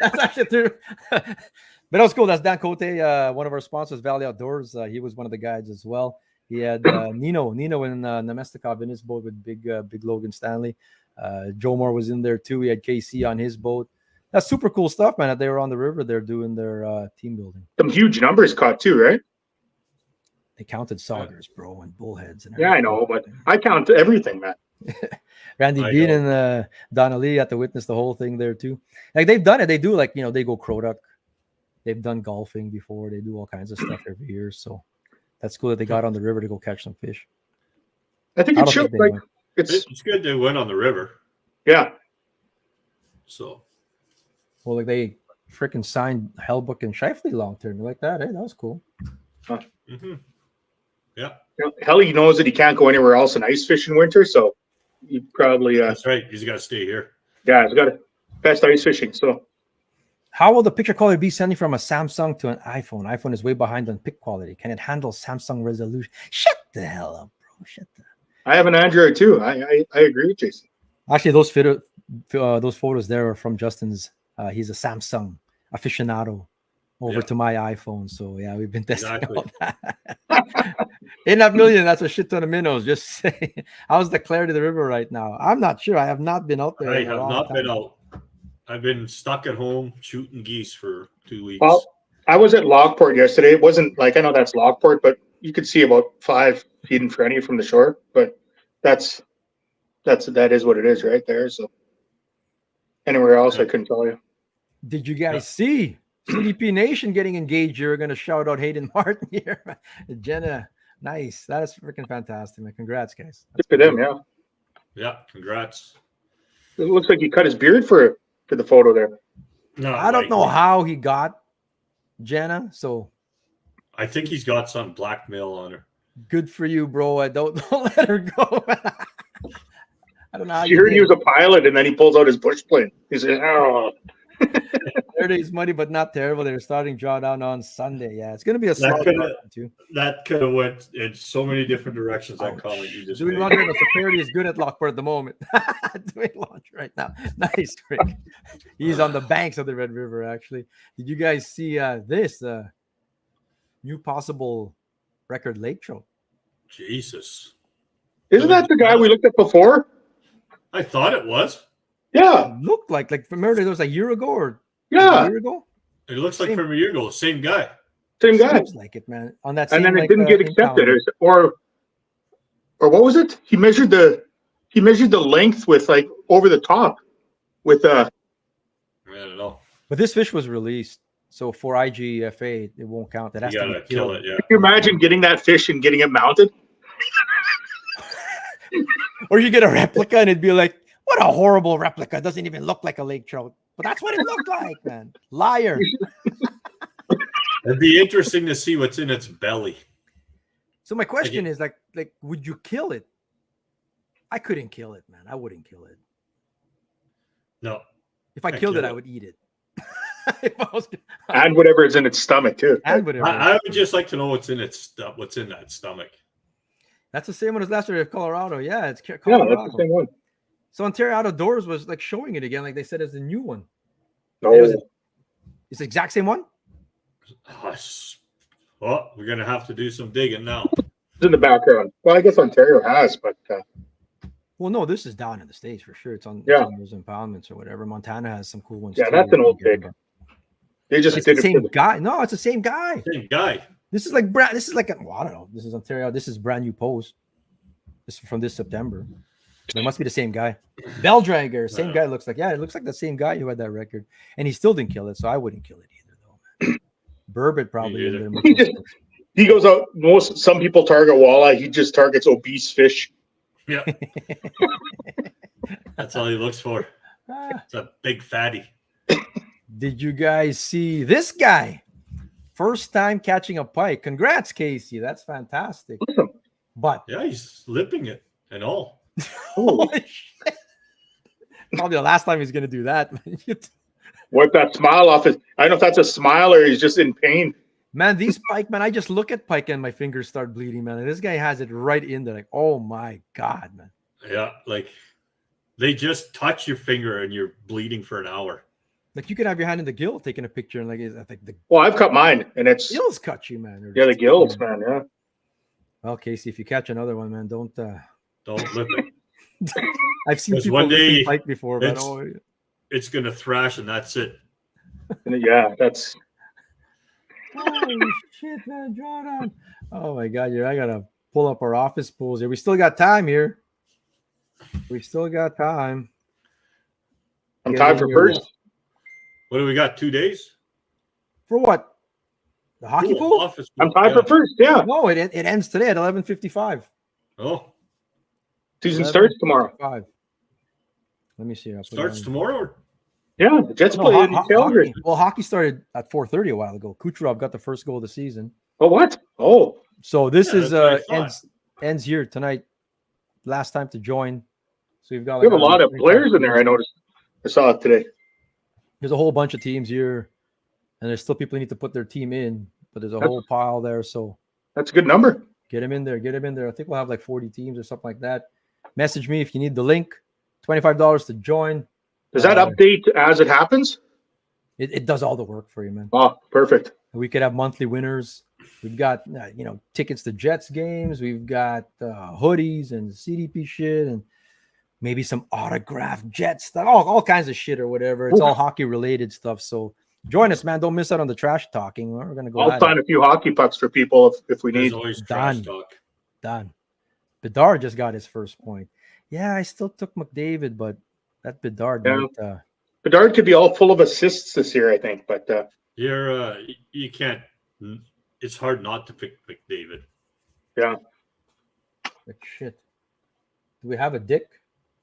Speaker 3: That's actually true. But that was cool. That's Dan Cote, one of our sponsors, Valley Outdoors. He was one of the guides as well. He had Nino in Nemestikov in his boat with big Logan Stanley. Joe Moore was in there too. He had KC on his boat. That's super cool stuff, man. That they were on the river there doing their team building.
Speaker 2: Some huge numbers caught too, right?
Speaker 3: They counted saugers, bro, and bullheads. And
Speaker 2: Yeah, I know, but I count everything, man.
Speaker 3: Randy
Speaker 1: I
Speaker 3: Bean
Speaker 1: know.
Speaker 3: and Donna Lee had to witness the whole thing there too. Like they've done it. They do they go Croduck. They've done golfing before. They do all kinds of stuff every year. So that's cool that they got on the river to go catch some fish.
Speaker 2: I think
Speaker 3: I
Speaker 2: it
Speaker 3: don't
Speaker 2: should
Speaker 3: think they
Speaker 2: like
Speaker 3: went.
Speaker 1: It's good they went on the river.
Speaker 2: yeah.
Speaker 1: So
Speaker 3: Well, like they freaking signed Hellbook and Shifley long term. You like that? Hey, that was cool.
Speaker 1: mhm. Yeah,
Speaker 2: Helly knows that he can't go anywhere else in ice fish in winter, so he probably
Speaker 1: that's right. He's got to stay here.
Speaker 2: he's got a best ice fishing. So
Speaker 3: How will the picture quality be sending from a Samsung to an iPhone? iPhone is way behind on pic quality. Can it handle Samsung resolution? Shut the hell up, bro. Shut the.
Speaker 2: I have an Android too. I agree with Jason.
Speaker 3: Actually, those photos there are from Justin's. He's a Samsung aficionado over to my iPhone. So yeah, we've been testing all that. 8.5 million. That's a shit ton of minnows. Just saying. How's the clarity of the river right now? I'm not sure. I have not been out there.
Speaker 1: I
Speaker 3: in a
Speaker 1: have
Speaker 3: long
Speaker 1: not
Speaker 3: time.
Speaker 1: been out. I've been stuck at home shooting geese for 2 weeks.
Speaker 2: Well, I was at Lockport yesterday. It wasn't like I know that's Lockport, but you could see about 5 feet in front of you from the shore. But that is what it is right there. So anywhere else, I couldn't tell you.
Speaker 3: Did you guys see CDP Nation getting engaged? You're going to shout out Hayden Martin here. Jenna, nice. That is freaking fantastic, man. Congrats, guys.
Speaker 2: Good for them, yeah.
Speaker 1: Yeah, congrats.
Speaker 2: It looks like he cut his beard for the photo there.
Speaker 1: No,
Speaker 3: I don't know how he got Jenna, so
Speaker 1: I think he's got some blackmail on her.
Speaker 3: good for you, bro. I don't let her go. I don't know how
Speaker 2: You heard
Speaker 3: did
Speaker 2: he was
Speaker 3: it.
Speaker 2: a pilot, and then he pulls out his bush plane. He said, "Oh,
Speaker 3: 30 days money, but not terrible. They're starting drawdown on Sunday. Yeah, it's going to be a
Speaker 1: That
Speaker 3: slow
Speaker 1: coulda-
Speaker 3: too.
Speaker 1: That could have went in so many different directions. That comment you just
Speaker 3: Doing
Speaker 1: made.
Speaker 3: laundry, the security is good at Lockport at the moment. Doing laundry right now. Nice, Rick. He's on the banks of the Red River, actually. Did you guys see this new possible record lake trout?
Speaker 1: Jesus,
Speaker 2: isn't that the guy we looked at before?"
Speaker 1: I thought it was.
Speaker 2: Yeah,
Speaker 3: Looked like remember there was a year ago or a
Speaker 2: yeah,
Speaker 3: year ago?
Speaker 1: It looks like
Speaker 3: Same.
Speaker 1: from a year ago. Same guy.
Speaker 2: same guy.
Speaker 3: Seems like it, man. On that,
Speaker 2: And
Speaker 3: same,
Speaker 2: then it
Speaker 3: like,
Speaker 2: didn't get
Speaker 3: impound.
Speaker 2: accepted, or what was it? He measured the length with like over the top with
Speaker 1: I don't know.
Speaker 3: But this fish was released, so for IGFA it won't count. It has
Speaker 1: You
Speaker 3: to
Speaker 1: gotta
Speaker 3: be
Speaker 1: kill
Speaker 3: killed.
Speaker 1: it. Yeah.
Speaker 2: Can you imagine getting that fish and getting it mounted?
Speaker 3: Or you get a replica and it'd be like, what a horrible replica. It doesn't even look like a lake trout. But that's what it looked like, man. Liar.
Speaker 1: It'd be interesting to see what's in its belly.
Speaker 3: So my question is like, would you kill it? I couldn't kill it, man. I wouldn't kill it.
Speaker 1: No.
Speaker 3: If I
Speaker 1: I'd
Speaker 3: killed it,
Speaker 1: kill
Speaker 3: I
Speaker 1: it.
Speaker 3: would eat it. If I was,
Speaker 2: And whatever is in its stomach too.
Speaker 3: and whatever.
Speaker 1: I would just like to know what's in that stomach.
Speaker 3: That's the same one as last year of Colorado. Yeah, it's
Speaker 2: Yeah,
Speaker 3: Colorado.
Speaker 2: that's the same one.
Speaker 3: So Ontario Outdoors was like showing it again, like they said, as a new one.
Speaker 2: No,
Speaker 3: It was- It's the exact same one.
Speaker 1: Well, we're gonna have to do some digging now.
Speaker 2: it's in the background. Well, I guess Ontario has, but
Speaker 3: Well, no, this is down in the States for sure. It's on those impoundments or whatever. Montana has some cool ones.
Speaker 2: yeah,
Speaker 3: too.
Speaker 2: that's an old
Speaker 3: Get 'em,
Speaker 2: pick.
Speaker 3: but
Speaker 2: They just
Speaker 3: It's
Speaker 2: did
Speaker 3: the
Speaker 2: it
Speaker 3: same
Speaker 2: for
Speaker 3: guy. No, it's the same guy.
Speaker 1: Same guy.
Speaker 3: This is like brand. This is like well, I don't know. This is Ontario. This is brand new post. This is from this September. It must be the same guy. Bell Dragger, same guy. Looks like it looks like the same guy who had that record, and he still didn't kill it. So I wouldn't kill it either, though. Man. Burbot probably.
Speaker 1: either.
Speaker 3: in there.
Speaker 2: He just- he goes out. Some people target walleye. He just targets obese fish.
Speaker 1: Yeah. That's all he looks for.
Speaker 3: Ah,
Speaker 1: It's a big fatty.
Speaker 3: did you guys see this guy? First time catching a pike. Congrats, Casey. That's fantastic.
Speaker 2: Awesome.
Speaker 3: But
Speaker 1: Yeah, he's lipping it and all.
Speaker 3: holy shit. Probably the last time he's gonna do that.
Speaker 2: Wipe that smile off his. I don't know if that's a smile or he's just in pain.
Speaker 3: Man, these Pike, man, I just look at Pike and my fingers start bleeding, man. And this guy has it right in there. Like, oh my God, man.
Speaker 1: Yeah, like they just touch your finger and you're bleeding for an hour.
Speaker 3: Like you could have your hand in the gill taking a picture, and like I think the
Speaker 2: Well, I've cut mine, and it's
Speaker 3: gills cut you, man.
Speaker 2: yeah, the gills, man. Yeah.
Speaker 3: Well, Casey, if you catch another one, man, don't.
Speaker 1: Don't lip it.
Speaker 3: I've seen
Speaker 1: 'Cause
Speaker 3: people
Speaker 1: one day
Speaker 3: lipping Pike before, but
Speaker 1: it's- It's gonna thrash and that's it.
Speaker 2: Yeah, that's
Speaker 3: holy shit, man, Jordan. Oh my God, I gotta pull up our office pools here. We still got time here. We still got time.
Speaker 2: I'm
Speaker 3: Get
Speaker 2: tied
Speaker 3: in
Speaker 2: for
Speaker 3: your-
Speaker 2: first.
Speaker 1: What do we got? 2 days?
Speaker 3: For what? The hockey
Speaker 1: Pool,
Speaker 3: pool?
Speaker 1: office
Speaker 2: I'm
Speaker 1: pool,
Speaker 2: tied
Speaker 1: yeah.
Speaker 2: for first. Yeah,
Speaker 3: No, it ends today at 11:55.
Speaker 1: Oh,
Speaker 2: season starts tomorrow.
Speaker 3: 11:55. Let me see. I'll put it
Speaker 1: starts
Speaker 3: on.
Speaker 1: tomorrow.
Speaker 2: Yeah, the Jets
Speaker 3: No,
Speaker 2: play in Calgary.
Speaker 3: hockey. Well, hockey started at 4:30 a while ago. Kucherov got the first goal of the season.
Speaker 2: Oh, what? Oh,
Speaker 3: So this
Speaker 1: Yeah,
Speaker 3: is
Speaker 1: that's what I
Speaker 3: ends here tonight. Last time to join. So you've got
Speaker 2: we have a lot of
Speaker 3: 135
Speaker 2: players in there. I
Speaker 3: teams.
Speaker 2: noticed. I saw it today.
Speaker 3: There's a whole bunch of teams here, and there's still people who need to put their team in, but there's a whole pile there. So
Speaker 2: That's a good number.
Speaker 3: get them in there. Get them in there. I think we'll have like 40 teams or something like that. Message me if you need the link. $25 to join.
Speaker 2: Does that update as it happens?
Speaker 3: It does all the work for you, man.
Speaker 2: Oh, perfect.
Speaker 3: We could have monthly winners. We've got tickets to Jets games. We've got hoodies and CDP shit, and maybe some autographed Jet stuff. All kinds of shit or whatever. It's all hockey related stuff. So join us, man. Don't miss out on the trash talking. We're gonna go.
Speaker 2: I'll sign a few hockey pucks for people if we
Speaker 1: There's
Speaker 2: need.
Speaker 1: always trash
Speaker 3: Done.
Speaker 1: talk.
Speaker 3: Done. Bedard just got his first point. Yeah, I still took McDavid, but that Bedard.
Speaker 2: Yeah.
Speaker 3: might,
Speaker 2: Bedard could be all full of assists this year, I think. But
Speaker 1: You're you can't. It's hard not to pick McDavid.
Speaker 2: yeah,
Speaker 3: like shit. Do we have a dick?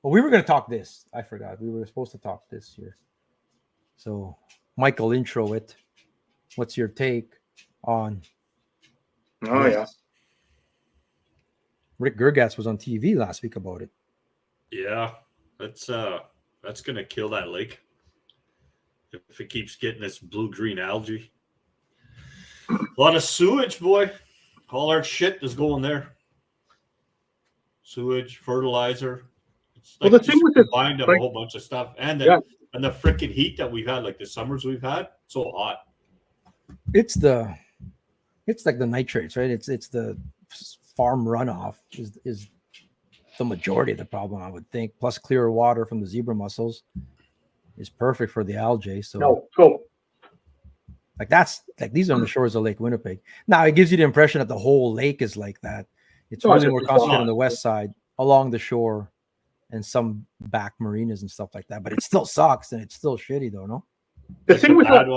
Speaker 3: Well, we were going to talk this. I forgot. We were supposed to talk this here. So, Michael, intro it. What's your take on?
Speaker 2: oh
Speaker 3: this?
Speaker 2: yeah,
Speaker 3: Rick Gergatz was on TV last week about it.
Speaker 1: Yeah, that's gonna kill that lake if it keeps getting this blue-green algae. A lot of sewage, boy. All our shit is going there. Sewage, fertilizer. It's
Speaker 2: Well,
Speaker 1: like
Speaker 2: the thing
Speaker 1: just
Speaker 2: with this,
Speaker 1: combined of
Speaker 2: like-
Speaker 1: a whole bunch of stuff, and
Speaker 2: Yeah.
Speaker 1: the freaking heat that we've had, like the summers we've had, so hot.
Speaker 3: It's like the nitrates, right? It's the farm runoff is the majority of the problem, I would think. Plus, clearer water from the zebra mussels is perfect for the algae. So,
Speaker 2: no, go.
Speaker 3: like that's like these are on the shores of Lake Winnipeg. Now, it gives you the impression that the whole lake is like that. It's
Speaker 2: No,
Speaker 3: really
Speaker 2: it's
Speaker 3: more
Speaker 2: just
Speaker 3: concentrated
Speaker 1: not.
Speaker 3: on the west side, along the shore, and some back marinas and stuff like that. But it still sucks, and it's still shitty, though. No.
Speaker 2: The
Speaker 1: Like
Speaker 2: thing with that,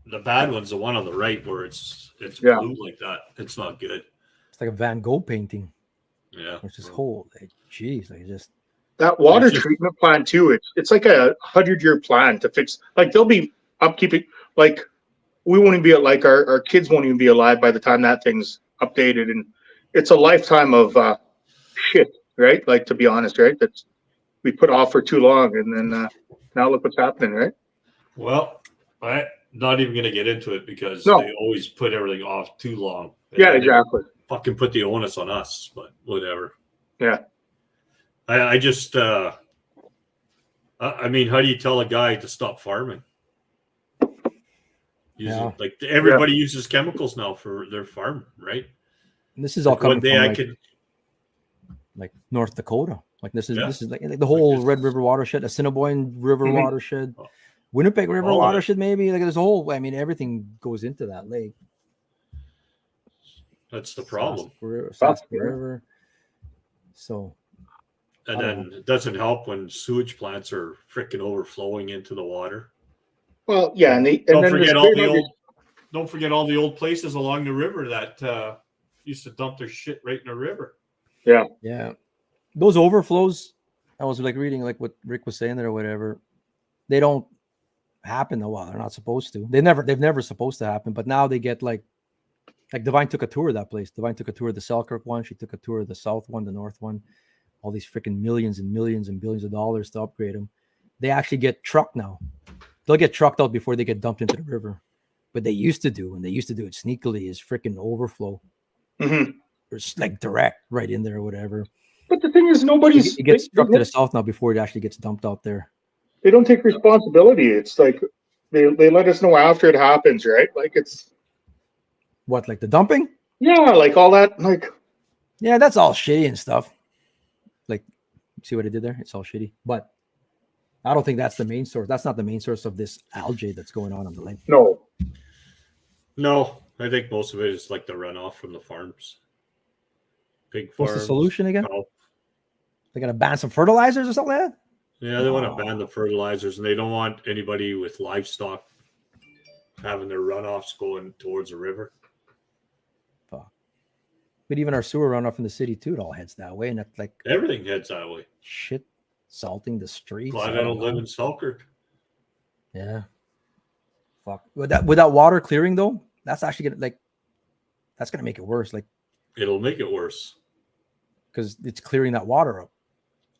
Speaker 1: the bad one's the one on the right where it's
Speaker 2: Yeah.
Speaker 1: blue like that. It's not good.
Speaker 3: It's like a Van Gogh painting.
Speaker 1: Yeah.
Speaker 3: It's just whole. Jeez, like just
Speaker 2: that water
Speaker 1: It's just-
Speaker 2: treatment plan too. It's like a 100-year plan to fix. Like they'll be upkeeping. Like we won't even be like our kids won't even be alive by the time that thing's updated, and it's a lifetime of shit, right? Like to be honest, right? That's we put off for too long, and then now look what's happening, right?
Speaker 1: Well, I'm not even gonna get into it because
Speaker 2: No.
Speaker 1: they always put everything off too long. And
Speaker 2: Yeah,
Speaker 1: then they
Speaker 2: exactly.
Speaker 1: fucking put the onus on us, but whatever.
Speaker 2: Yeah.
Speaker 1: I just I mean, how do you tell a guy to stop farming?
Speaker 3: Yeah.
Speaker 1: Like everybody uses chemicals now for their farm, right?
Speaker 3: and this is all
Speaker 1: Like,
Speaker 3: coming
Speaker 1: one day
Speaker 3: from
Speaker 1: I
Speaker 3: like,
Speaker 1: could
Speaker 3: like North Dakota. Like this is
Speaker 1: Yeah.
Speaker 3: like the whole
Speaker 1: this
Speaker 3: Red
Speaker 1: is-
Speaker 3: River watershed, Assiniboine River
Speaker 2: Mhm.
Speaker 3: watershed,
Speaker 1: Oh.
Speaker 3: Winnipeg River
Speaker 1: All of it.
Speaker 3: watershed, maybe. Like there's a whole. I mean, everything goes into that lake.
Speaker 1: that's the problem.
Speaker 3: Sask River. So
Speaker 1: And then it doesn't help when sewage plants are freaking overflowing into the water.
Speaker 2: Well, yeah, and
Speaker 1: Don't
Speaker 2: then
Speaker 1: forget
Speaker 2: the
Speaker 1: all
Speaker 2: spirit
Speaker 1: the
Speaker 2: of
Speaker 1: old. Don't forget all the old places along the river that used to dump their shit right in the river.
Speaker 3: yeah, those overflows. I was like reading like what Rick was saying there or whatever. They don't happen though. Well, they're not supposed to. They've never supposed to happen. But now they get like Like Divine took a tour of that place. Divine took a tour of the Selkirk one. She took a tour of the south one, the north one. All these freaking millions and millions and billions of dollars to upgrade them. They actually get trucked now. They'll get trucked out before they get dumped into the river. But they used to do, and they used to do it sneakily, is freaking overflow.
Speaker 2: Mhm.
Speaker 3: Or it's like direct right in there or whatever.
Speaker 2: But the thing is, nobody's
Speaker 3: It gets trucked to the south now before it actually gets dumped out there.
Speaker 2: they don't take responsibility. It's like they let us know after it happens, right? Like it's
Speaker 3: What, like the dumping?
Speaker 2: yeah, like all that. Like
Speaker 3: Yeah, that's all shitty and stuff. Like, see what I did there? It's all shitty. But I don't think that's the main source. That's not the main source of this algae that's going on the lake.
Speaker 2: no,
Speaker 1: No, I think most of it is like the runoff from the farms. Big farms.
Speaker 3: What's the solution again?
Speaker 1: Oh,
Speaker 3: They're gonna ban some fertilizers or something like that?
Speaker 1: yeah, they want to ban the fertilizers, and they don't want anybody with livestock having their runoffs going towards the river.
Speaker 3: Fuck. But even our sewer runoff in the city too, it all heads that way, and that's like
Speaker 1: Everything heads that way.
Speaker 3: shit salting the streets.
Speaker 1: Glad I don't live in Selkirk.
Speaker 3: Yeah. Fuck. With that water clearing though, that's actually gonna that's gonna make it worse. Like,
Speaker 1: It'll make it worse.
Speaker 3: because it's clearing that water up.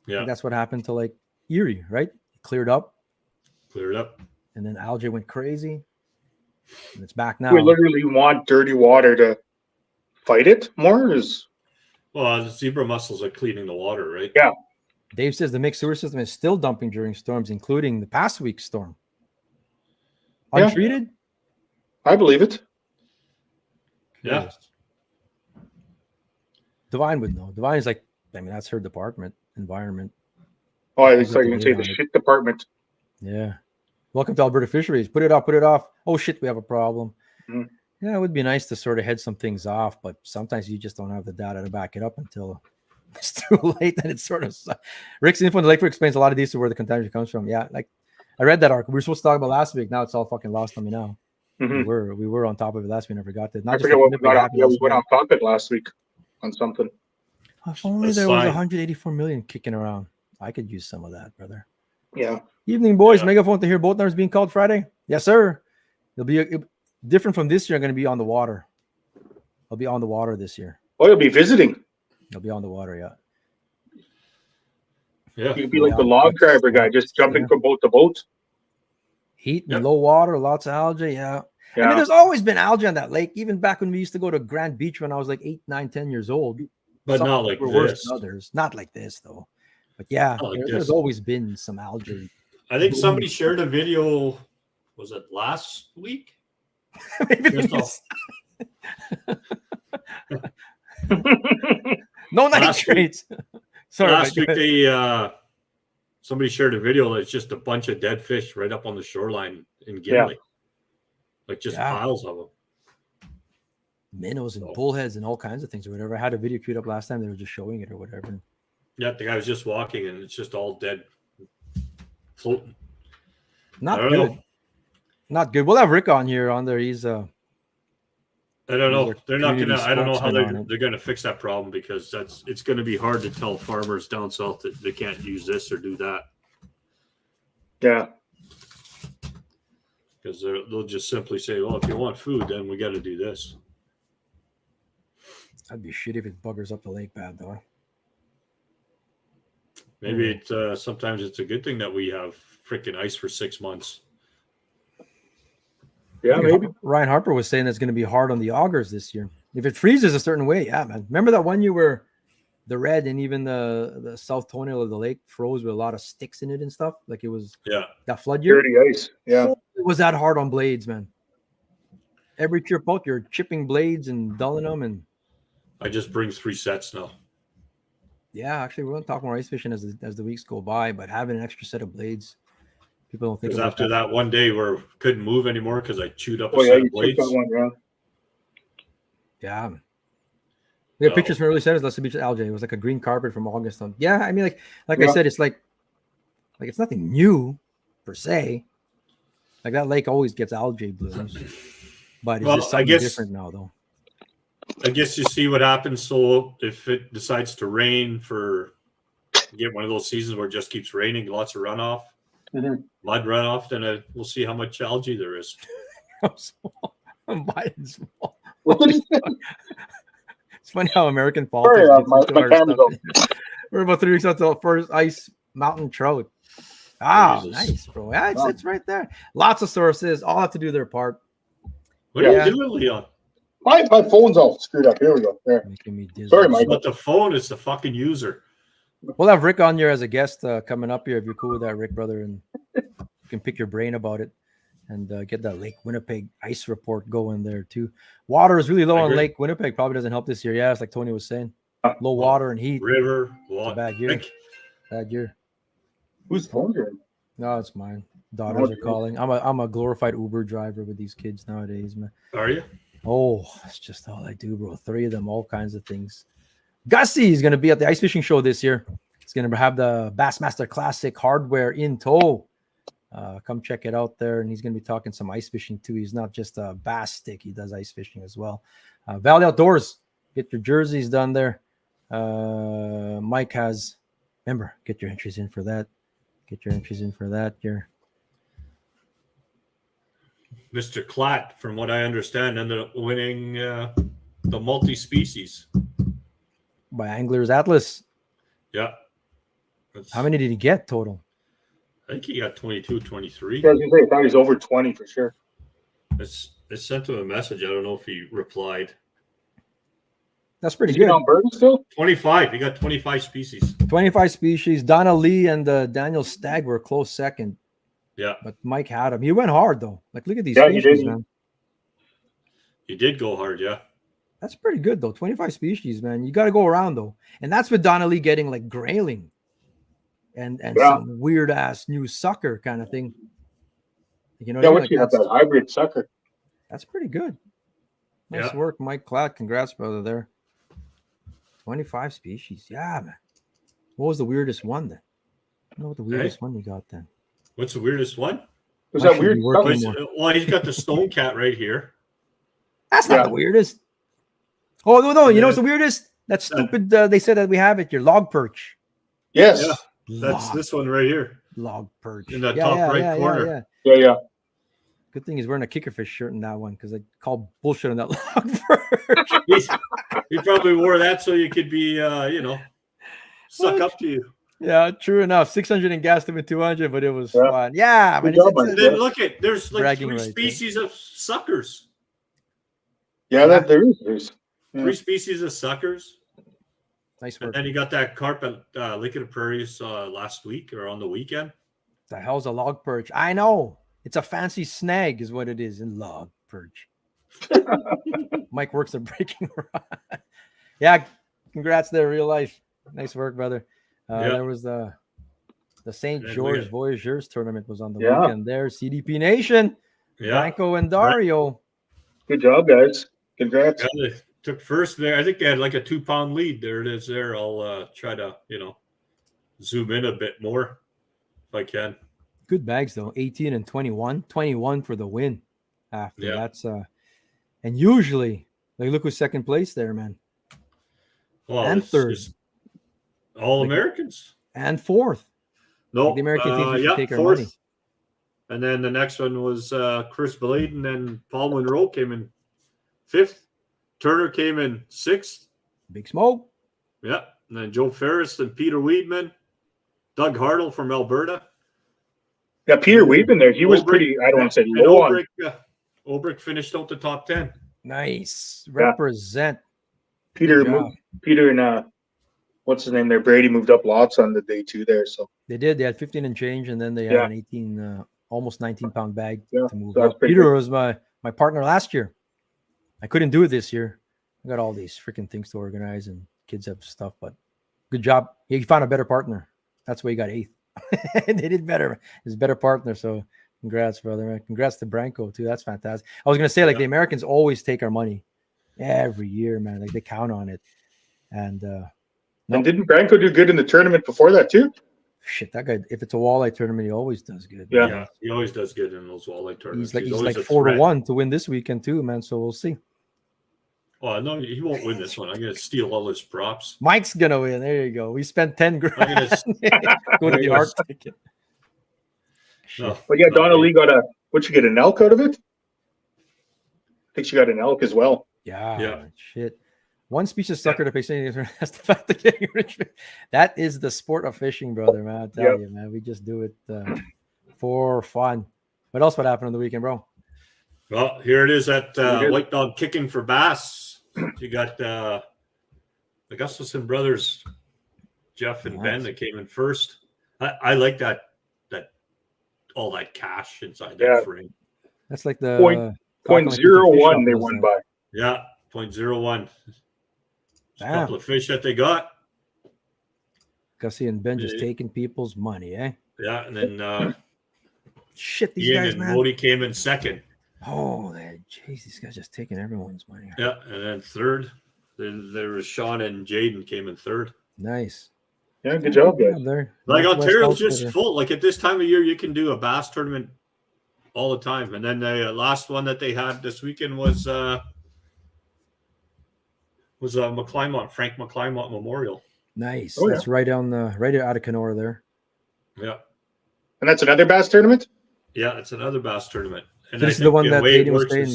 Speaker 1: Yeah,
Speaker 3: Like, that's what happened to like Erie, right? It cleared up,
Speaker 1: clear it up.
Speaker 3: and then algae went crazy, and it's back now.
Speaker 2: we literally want dirty water to fight it more. Is
Speaker 1: Well, the zebra mussels are cleaning the water, right?
Speaker 2: Yeah.
Speaker 3: Dave says the mixed sewer system is still dumping during storms, including the past week's storm.
Speaker 2: Yeah.
Speaker 3: Untreated?
Speaker 2: I believe it.
Speaker 1: Yeah.
Speaker 3: Yes. Divine would know. Divine is like, I mean, that's her department, environment.
Speaker 2: Oh, I was
Speaker 3: Put the
Speaker 2: going to say
Speaker 3: lid
Speaker 2: the
Speaker 3: on it.
Speaker 2: shit department.
Speaker 3: Yeah. Welcome to Alberta Fisheries. Put it off. Oh shit, we have a problem.
Speaker 2: Mhm.
Speaker 3: Yeah, it would be nice to sort of head some things off, but sometimes you just don't have the data to back it up until it's too late. And it's sort of Rick's info on the Lakeford explains a lot of these to where the contamination comes from. Yeah, like I read that article. We were supposed to talk about last week. Now it's all fucking lost on me now.
Speaker 2: Mhm.
Speaker 3: We were on top of it last week. Never got to it.
Speaker 2: I
Speaker 3: Not just
Speaker 2: forget
Speaker 3: like
Speaker 2: what we
Speaker 3: nipping
Speaker 2: got.
Speaker 3: happened
Speaker 2: Yeah, we
Speaker 3: last
Speaker 2: went
Speaker 3: week.
Speaker 2: off topic last week on something.
Speaker 3: If only
Speaker 1: That's
Speaker 3: there was
Speaker 1: fine.
Speaker 3: 184 million kicking around. I could use some of that, brother.
Speaker 2: Yeah.
Speaker 3: Evening, boys.
Speaker 1: Yeah.
Speaker 3: Megaphone to hear both numbers being called Friday. Yes, sir. It'll be different from this year. I'm going to be on the water. I'll be on the water this year.
Speaker 2: Oh, you'll be visiting.
Speaker 3: I'll be on the water, yeah.
Speaker 1: Yeah.
Speaker 2: You'd be like
Speaker 3: Yeah,
Speaker 2: the log
Speaker 3: that's-
Speaker 2: driver guy, just jumping
Speaker 3: yeah.
Speaker 2: from boat to boat.
Speaker 3: Heat and
Speaker 1: Yep.
Speaker 3: low water, lots of algae, yeah. I
Speaker 2: Yeah.
Speaker 3: mean, there's always been algae on that lake, even back when we used to go to Grand Beach when I was like 8, 9, 10 years old.
Speaker 1: But
Speaker 3: Some
Speaker 1: not like
Speaker 3: were worse
Speaker 1: this.
Speaker 3: than others. Not like this, though. But yeah,
Speaker 1: Not like
Speaker 3: there's
Speaker 1: this.
Speaker 3: always been some algae.
Speaker 1: I think somebody shared a video. Was it last week?
Speaker 3: Maybe
Speaker 1: Just
Speaker 3: it's- no
Speaker 1: Last week-
Speaker 3: nitrates. Sorry,
Speaker 1: last
Speaker 3: Mike,
Speaker 1: week
Speaker 3: go ahead.
Speaker 1: they somebody shared a video that's just a bunch of dead fish right up on the shoreline in
Speaker 2: Yeah.
Speaker 1: Gimli. Like just
Speaker 3: Yeah.
Speaker 1: piles of them.
Speaker 3: Minnows and
Speaker 1: So-
Speaker 3: bullheads and all kinds of things or whatever. I had a video queued up last time. They were just showing it or whatever.
Speaker 1: Yeah, the guy was just walking and it's just all dead floating.
Speaker 3: Not
Speaker 1: I don't
Speaker 3: good.
Speaker 1: know.
Speaker 3: Not good. We'll have Rick on here on there. He's
Speaker 1: I don't know.
Speaker 3: They're
Speaker 1: They're not
Speaker 3: community
Speaker 1: gonna. I don't know how
Speaker 3: spokesman on it.
Speaker 1: they're gonna fix that problem because it's gonna be hard to tell farmers down south that they can't use this or do that
Speaker 2: Yeah.
Speaker 1: because they'll just simply say, "Well, if you want food, then we got to do this."
Speaker 3: that'd be shitty if it buggers up the lake bad though.
Speaker 1: Maybe it's sometimes it's a good thing that we have freaking ice for 6 months.
Speaker 2: Yeah, maybe.
Speaker 3: Ryan Harper was saying it's going to be hard on the augers this year. If it freezes a certain way, yeah, man. Remember that one year where the red and even the south toenail of the lake froze with a lot of sticks in it and stuff? Like it was
Speaker 1: Yeah,
Speaker 3: that flood year.
Speaker 2: Dirty ice. Yeah.
Speaker 3: It was that hard on blades, man. Every trip out, you're chipping blades and dulling them. And
Speaker 1: I just bring 3 sets now.
Speaker 3: yeah, actually, we're going to talk more ice fishing as the weeks go by, but having an extra set of blades, people don't think
Speaker 1: Because
Speaker 3: about
Speaker 1: after that one day where couldn't move anymore because I chewed up a
Speaker 2: Oh, yeah,
Speaker 1: set
Speaker 2: you
Speaker 1: of
Speaker 2: took
Speaker 1: blades.
Speaker 2: that one, yeah.
Speaker 3: Yeah. We have
Speaker 1: So-
Speaker 3: pictures from early centers. Let's beach algae. It was like a green carpet from August on. Yeah, I mean, like
Speaker 2: Yeah.
Speaker 3: I said, it's like it's nothing new per se. Like that lake always gets algae blooms, but it's
Speaker 1: Well,
Speaker 3: just
Speaker 1: I
Speaker 3: something
Speaker 1: guess-
Speaker 3: different now, though.
Speaker 1: I guess you see what happens. So if it decides to rain you get one of those seasons where it just keeps raining, lots of runoff,
Speaker 2: Mhm.
Speaker 1: mud runoff, then we'll see how much algae there is.
Speaker 3: I'm buying small.
Speaker 2: What did he say?
Speaker 3: It's funny how American politics
Speaker 2: Sorry,
Speaker 3: gets
Speaker 2: my
Speaker 3: into our
Speaker 2: camera's
Speaker 3: stuff. We're about 3 weeks out to the first ice mountain trout. Ah,
Speaker 1: Jesus.
Speaker 3: nice, bro. Yeah,
Speaker 2: Wow.
Speaker 3: it's right there. Lots of sources. All have to do their part.
Speaker 1: What are
Speaker 3: Yeah.
Speaker 1: you doing, Leon?
Speaker 2: My phone's all screwed up. Here we go. There.
Speaker 3: Making me dizzy.
Speaker 2: Sorry,
Speaker 1: It's
Speaker 2: Michael.
Speaker 1: not the phone, it's the fucking user.
Speaker 3: We'll have Rick on here as a guest coming up here if you're cool with that, Rick, brother, and you can pick your brain about it and get that Lake Winnipeg ice report going there too. Water is really low
Speaker 1: I
Speaker 3: on
Speaker 1: agree.
Speaker 3: Lake Winnipeg. Probably doesn't help this year. Yeah, it's like Tony was saying. Low water and heat.
Speaker 1: River,
Speaker 3: It's a
Speaker 1: what?
Speaker 3: bad year. Bad year.
Speaker 2: Whose phone's ringing?
Speaker 3: No, it's mine. Daughters are calling. I'm a glorified Uber driver with these kids nowadays, man.
Speaker 1: Are you?
Speaker 3: Oh, it's just all I do, bro. 3 of them, all kinds of things. Gussie is going to be at the ice fishing show this year. He's going to have the Bassmaster Classic hardware in tow. Come check it out there. And he's going to be talking some ice fishing too. He's not just a bass stick. He does ice fishing as well. Valley Outdoors. Get your jerseys done there. Mike has, remember, get your entries in for that. Get your entries in for that.
Speaker 1: Mr. Klatt, from what I understand, ended up winning the multi-species.
Speaker 3: By Anglers Atlas.
Speaker 1: Yeah.
Speaker 3: How many did he get total?
Speaker 1: I think he got 22, 23.
Speaker 2: I was gonna say, I thought he was over 20 for sure.
Speaker 1: I sent him a message. I don't know if he replied.
Speaker 3: That's pretty
Speaker 2: Is he
Speaker 3: good.
Speaker 2: on Burton still?
Speaker 1: 25. He got 25 species.
Speaker 3: 25 species. Donna Lee and Daniel Stagg were a close second,
Speaker 1: Yeah.
Speaker 3: but Mike had him. He went hard though. Like, look at these
Speaker 2: Yeah, he
Speaker 3: species,
Speaker 2: did.
Speaker 3: man.
Speaker 1: He did go hard, yeah.
Speaker 3: That's pretty good though. 25 species, man. You got to go around though, and that's with Donna Lee getting like grayling, and
Speaker 2: Yeah.
Speaker 3: some weird ass new sucker kind of thing. You know,
Speaker 2: Yeah,
Speaker 3: what I mean?
Speaker 2: what
Speaker 3: Like,
Speaker 2: you have that hybrid sucker?
Speaker 3: that's pretty good. Nice
Speaker 1: Yeah.
Speaker 3: work, Mike Klatt. Congrats, brother. There. 25 species. Yeah, man. What was the weirdest one then? I don't know what the weirdest one you got then.
Speaker 1: What's the weirdest one?
Speaker 2: Was
Speaker 3: I
Speaker 2: that
Speaker 3: should
Speaker 2: weird?
Speaker 3: be working
Speaker 2: sucker?
Speaker 3: more.
Speaker 1: Well, he's got the stone cat right here.
Speaker 3: That's not
Speaker 2: Yeah.
Speaker 3: the weirdest. Oh, no. You know
Speaker 1: Yeah.
Speaker 3: what's the weirdest? That stupid, they said that we have it, your log perch.
Speaker 2: Yes.
Speaker 1: Yeah. That's
Speaker 3: Log,
Speaker 1: this one right here.
Speaker 3: log perch.
Speaker 1: In the top right corner.
Speaker 2: Yeah.
Speaker 3: Good thing he's wearing a kickerfish shirt in that one because I called bullshit on that log perch.
Speaker 1: He probably wore that so you could be, suck up to you.
Speaker 3: Yeah, true enough. 600 and gassed him at 200, but it was
Speaker 2: Yeah.
Speaker 3: fun. Yeah,
Speaker 2: Good
Speaker 3: man.
Speaker 2: job, Mike.
Speaker 1: And then look at, there's like
Speaker 3: Bragging
Speaker 1: 3
Speaker 3: rights, eh?
Speaker 1: species of suckers.
Speaker 2: Yeah, that there is. There's. Yeah.
Speaker 1: 3 species of suckers.
Speaker 3: Nice
Speaker 1: And
Speaker 3: work.
Speaker 1: then you got that carp at Lake of the Prairies last week or on the weekend.
Speaker 3: The hell's a log perch? I know. It's a fancy snag, is what it is in log perch. Mike works at Breaking Rod. Yeah, congrats there, real life. Nice work, brother.
Speaker 1: Yeah.
Speaker 3: There was the St.
Speaker 1: And we
Speaker 3: George
Speaker 1: got-
Speaker 3: Voyageurs tournament was on the
Speaker 2: Yeah.
Speaker 3: weekend there. CDP Nation,
Speaker 1: Yeah.
Speaker 3: Franco and Dario.
Speaker 2: Good job, guys. Congrats.
Speaker 1: Yeah, they took first there. I think they had like a 2-pound lead. There it is there. I'll try to, zoom in a bit more if I can.
Speaker 3: Good bags though, 18 and 21. 21 for the win. After
Speaker 1: Yeah.
Speaker 3: that's and usually like look who's second place there, man.
Speaker 1: Well,
Speaker 3: And
Speaker 1: it's
Speaker 3: third.
Speaker 1: just all Americans.
Speaker 3: And fourth.
Speaker 1: No,
Speaker 3: The American teams should
Speaker 1: yeah,
Speaker 3: take our
Speaker 1: fourth.
Speaker 3: money.
Speaker 1: And then the next one was Chris Beladen and Paul Monroe came in 5th. Turner came in 6th.
Speaker 3: Big smoke.
Speaker 1: Yeah. And then Joe Ferris and Peter Weedman. Doug Hartle from Alberta.
Speaker 2: Yeah, Peter Weedman there. He was
Speaker 1: Obrick-
Speaker 2: pretty, I don't want to say
Speaker 1: And
Speaker 2: low on.
Speaker 1: Obrick finished out the top 10.
Speaker 3: Nice.
Speaker 2: Yeah.
Speaker 3: Represent.
Speaker 2: Peter
Speaker 3: Good job.
Speaker 2: moved, Peter and what's his name there? Brady moved up lots on the day 2 there. So
Speaker 3: They did. They had 15 and change, and then they had
Speaker 2: Yeah.
Speaker 3: an 18, almost 19-pound bag
Speaker 2: Yeah,
Speaker 3: to move
Speaker 2: so that's
Speaker 3: up.
Speaker 2: pretty
Speaker 3: Peter
Speaker 2: good.
Speaker 3: was my partner last year. I couldn't do it this year. I got all these freaking things to organize, and kids have stuff. But good job. He found a better partner. That's why he got 8th. They did better. His better partner. So congrats, brother. Congrats to Branko too. That's fantastic. I was gonna say like
Speaker 1: Yeah.
Speaker 3: the Americans always take our money every year, man. Like they count on it. And
Speaker 2: and didn't Branko do good in the tournament before that too?
Speaker 3: shit, that guy, if it's a walleye tournament, he always does good.
Speaker 2: Yeah.
Speaker 1: Yeah, he always does good in those walleye tournaments.
Speaker 3: He's
Speaker 1: always
Speaker 3: like
Speaker 1: a
Speaker 3: 4 to
Speaker 1: threat.
Speaker 3: 1 to win this weekend too, man. So we'll see.
Speaker 1: Oh, no, he won't win this one. I'm going to steal all his props.
Speaker 3: Mike's gonna win. There you go. We spent 10 grand.
Speaker 1: I'm gonna
Speaker 3: Go to the
Speaker 1: gonna
Speaker 3: art ticket.
Speaker 1: No,
Speaker 2: But yeah,
Speaker 1: not
Speaker 2: Donna
Speaker 1: me.
Speaker 2: Lee got what'd she get, an elk out of it? I think she got an elk as well.
Speaker 3: Yeah. Shit. One species sucker to pay saying that's the fact of getting rich. That is the sport of fishing, brother, man. I tell you, man. We just do it for fun. What else would happen on the weekend, bro?
Speaker 1: Well, here it is at White Dog Kicking for Bass. You got the Gustafson brothers, Jeff and Ben, that came in first. I like that all that cash inside that frame.
Speaker 3: That's like the
Speaker 2: 0.01 they won by.
Speaker 1: Yeah, 0.01. A couple of fish that they got.
Speaker 3: Gussie and Ben just taking people's money, eh?
Speaker 1: Yeah, and then
Speaker 3: shit, these
Speaker 1: Ian
Speaker 3: guys,
Speaker 1: and
Speaker 3: man.
Speaker 1: Modi came in second.
Speaker 3: Oh, jeez, these guys just taking everyone's money.
Speaker 1: Yeah, and then third, there was Sean and Jaden came in third.
Speaker 3: Nice.
Speaker 2: Yeah, good job, guys.
Speaker 3: There.
Speaker 1: Like Ontario's just full. Like at this time of year, you can do a bass tournament all the time. And then the last one that they had this weekend was McClymont, Frank McClymont Memorial.
Speaker 3: Nice. That's right out of Kenora there.
Speaker 1: Yeah.
Speaker 2: And that's another bass tournament?
Speaker 1: Yeah, it's another bass tournament. And
Speaker 3: this is the one that Katie was saying.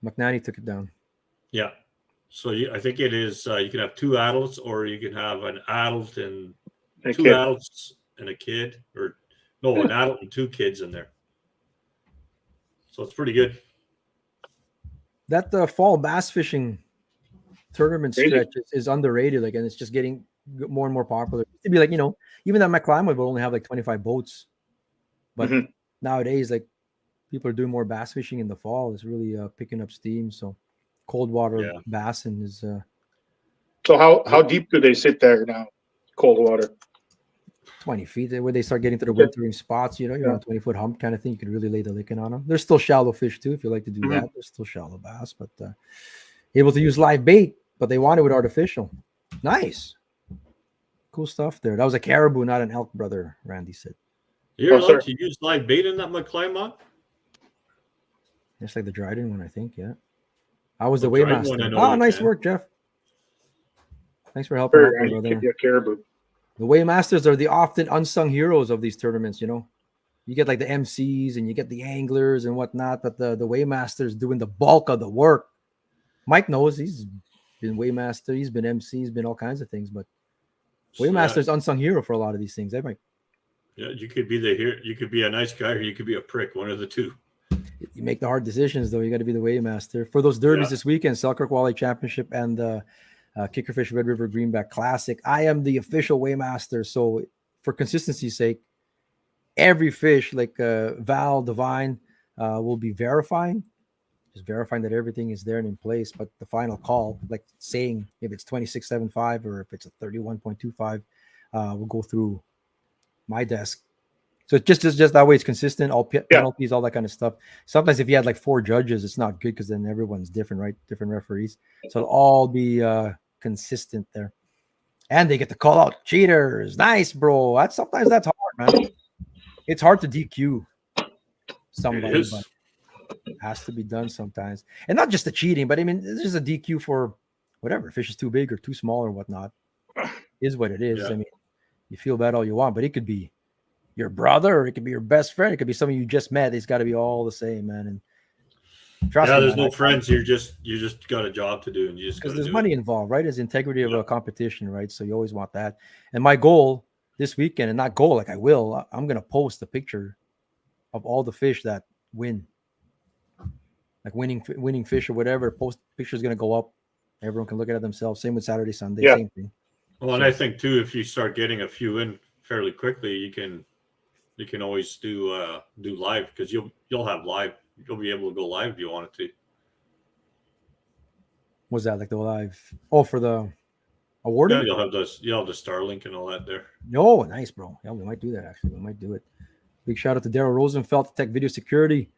Speaker 3: McNanny took it down.
Speaker 1: Yeah. So I think it is you can have two adults, or you can have an adult and two adults and a kid, or no, an adult and two kids in there. So it's pretty good.
Speaker 3: That fall bass fishing tournament stretch is underrated, and it's just getting more and more popular. It used to be like, even that McClymont would only have like 25 boats, but nowadays, like, people are doing more bass fishing in the fall. It's really picking up steam. So cold water bassing is.
Speaker 2: So how deep do they sit there now? Cold water.
Speaker 3: 20 feet. When they start getting to the wintering spots, you're on a 20-foot hump kind of thing. You could really lay the licking on them. There's still shallow fish too, if you like to do that. There's still shallow bass, but able to use live bait, but they want it with artificial. Nice. Cool stuff there. That was a caribou, not an elk, brother, Randy said.
Speaker 1: You're allowed to use live bait in that McClymont?
Speaker 3: Just like the Dryden one, I think, yeah. I was the weighmaster. Oh, nice work, Jeff. Thanks for helping out, brother.
Speaker 2: Caribou.
Speaker 3: The Waymasters are the often unsung heroes of these tournaments, You get like the MCs and you get the anglers and whatnot, but the Waymasters doing the bulk of the work. Mike knows he's been Waymaster, he's been MC, he's been all kinds of things, but Waymaster's unsung hero for a lot of these things, Mike?
Speaker 1: Yeah, you could be the hero. You could be a nice guy, or you could be a prick. One of the two.
Speaker 3: You make the hard decisions, though. You got to be the Waymaster. For those derbies this weekend, Selkirk Walleye Championship and the Kickerfish Red River Greenback Classic, I am the official Waymaster. So for consistency's sake, every fish, like Val, Divine, will be verifying. Just verifying that everything is there and in place. But the final call, like saying if it's 26.75 or if it's a 31.25, will go through my desk. So just that way it's consistent, all penalties, all that kind of stuff. Sometimes if you had like 4 judges, it's not good because then everyone's different, right? Different referees. So it'll all be consistent there. And they get to call out cheaters. Nice, bro. Sometimes that's hard, man. It's hard to DQ somebody, but it has to be done sometimes. And not just the cheating, but I mean, this is a DQ for whatever. Fish is too big or too small or whatnot. Is what it is. Yeah. I mean, you feel bad all you want, but it could be your brother, or it could be your best friend. It could be someone you just met. It's got to be all the same, man. And trust me,
Speaker 1: there's no friends. You just got a job to do, and you just
Speaker 3: because there's money involved, right? There's integrity of a competition, right? So you always want that. And my goal this weekend, and not goal, like I'm gonna post a picture of all the fish that win, like winning fish or whatever. Post picture is gonna go up. Everyone can look at it themselves. Same with Saturday, Sunday, same thing.
Speaker 1: Well, and I think too, if you start getting a few in fairly quickly, you can always do live, because you'll have live. You'll be able to go live if you wanted to.
Speaker 3: Was that like the live? Oh, for the award?
Speaker 1: Yeah, you'll have the Starlink and all that there.
Speaker 3: Oh, nice, bro. Yeah, we might do that actually. We might do it. Big shout out to Daryl Rosenfeld, Tech Video Security.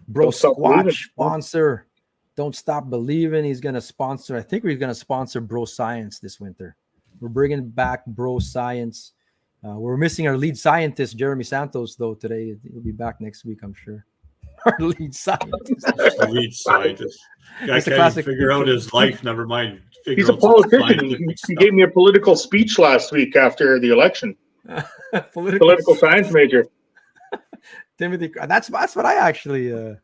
Speaker 3: Bro Squatch sponsor. Don't Stop Believing. He's going to sponsor. I think he's going to sponsor Bro Science this winter. We're bringing back Bro Science. We're missing our lead scientist, Jeremy Santos, though, today. He'll be back next week, I'm sure. Our lead scientist.
Speaker 1: Guy can't even figure out his life, never mind.
Speaker 2: He's a politician. He gave me a political speech last week after the election. Political science major.
Speaker 3: Timothy, that's what I actually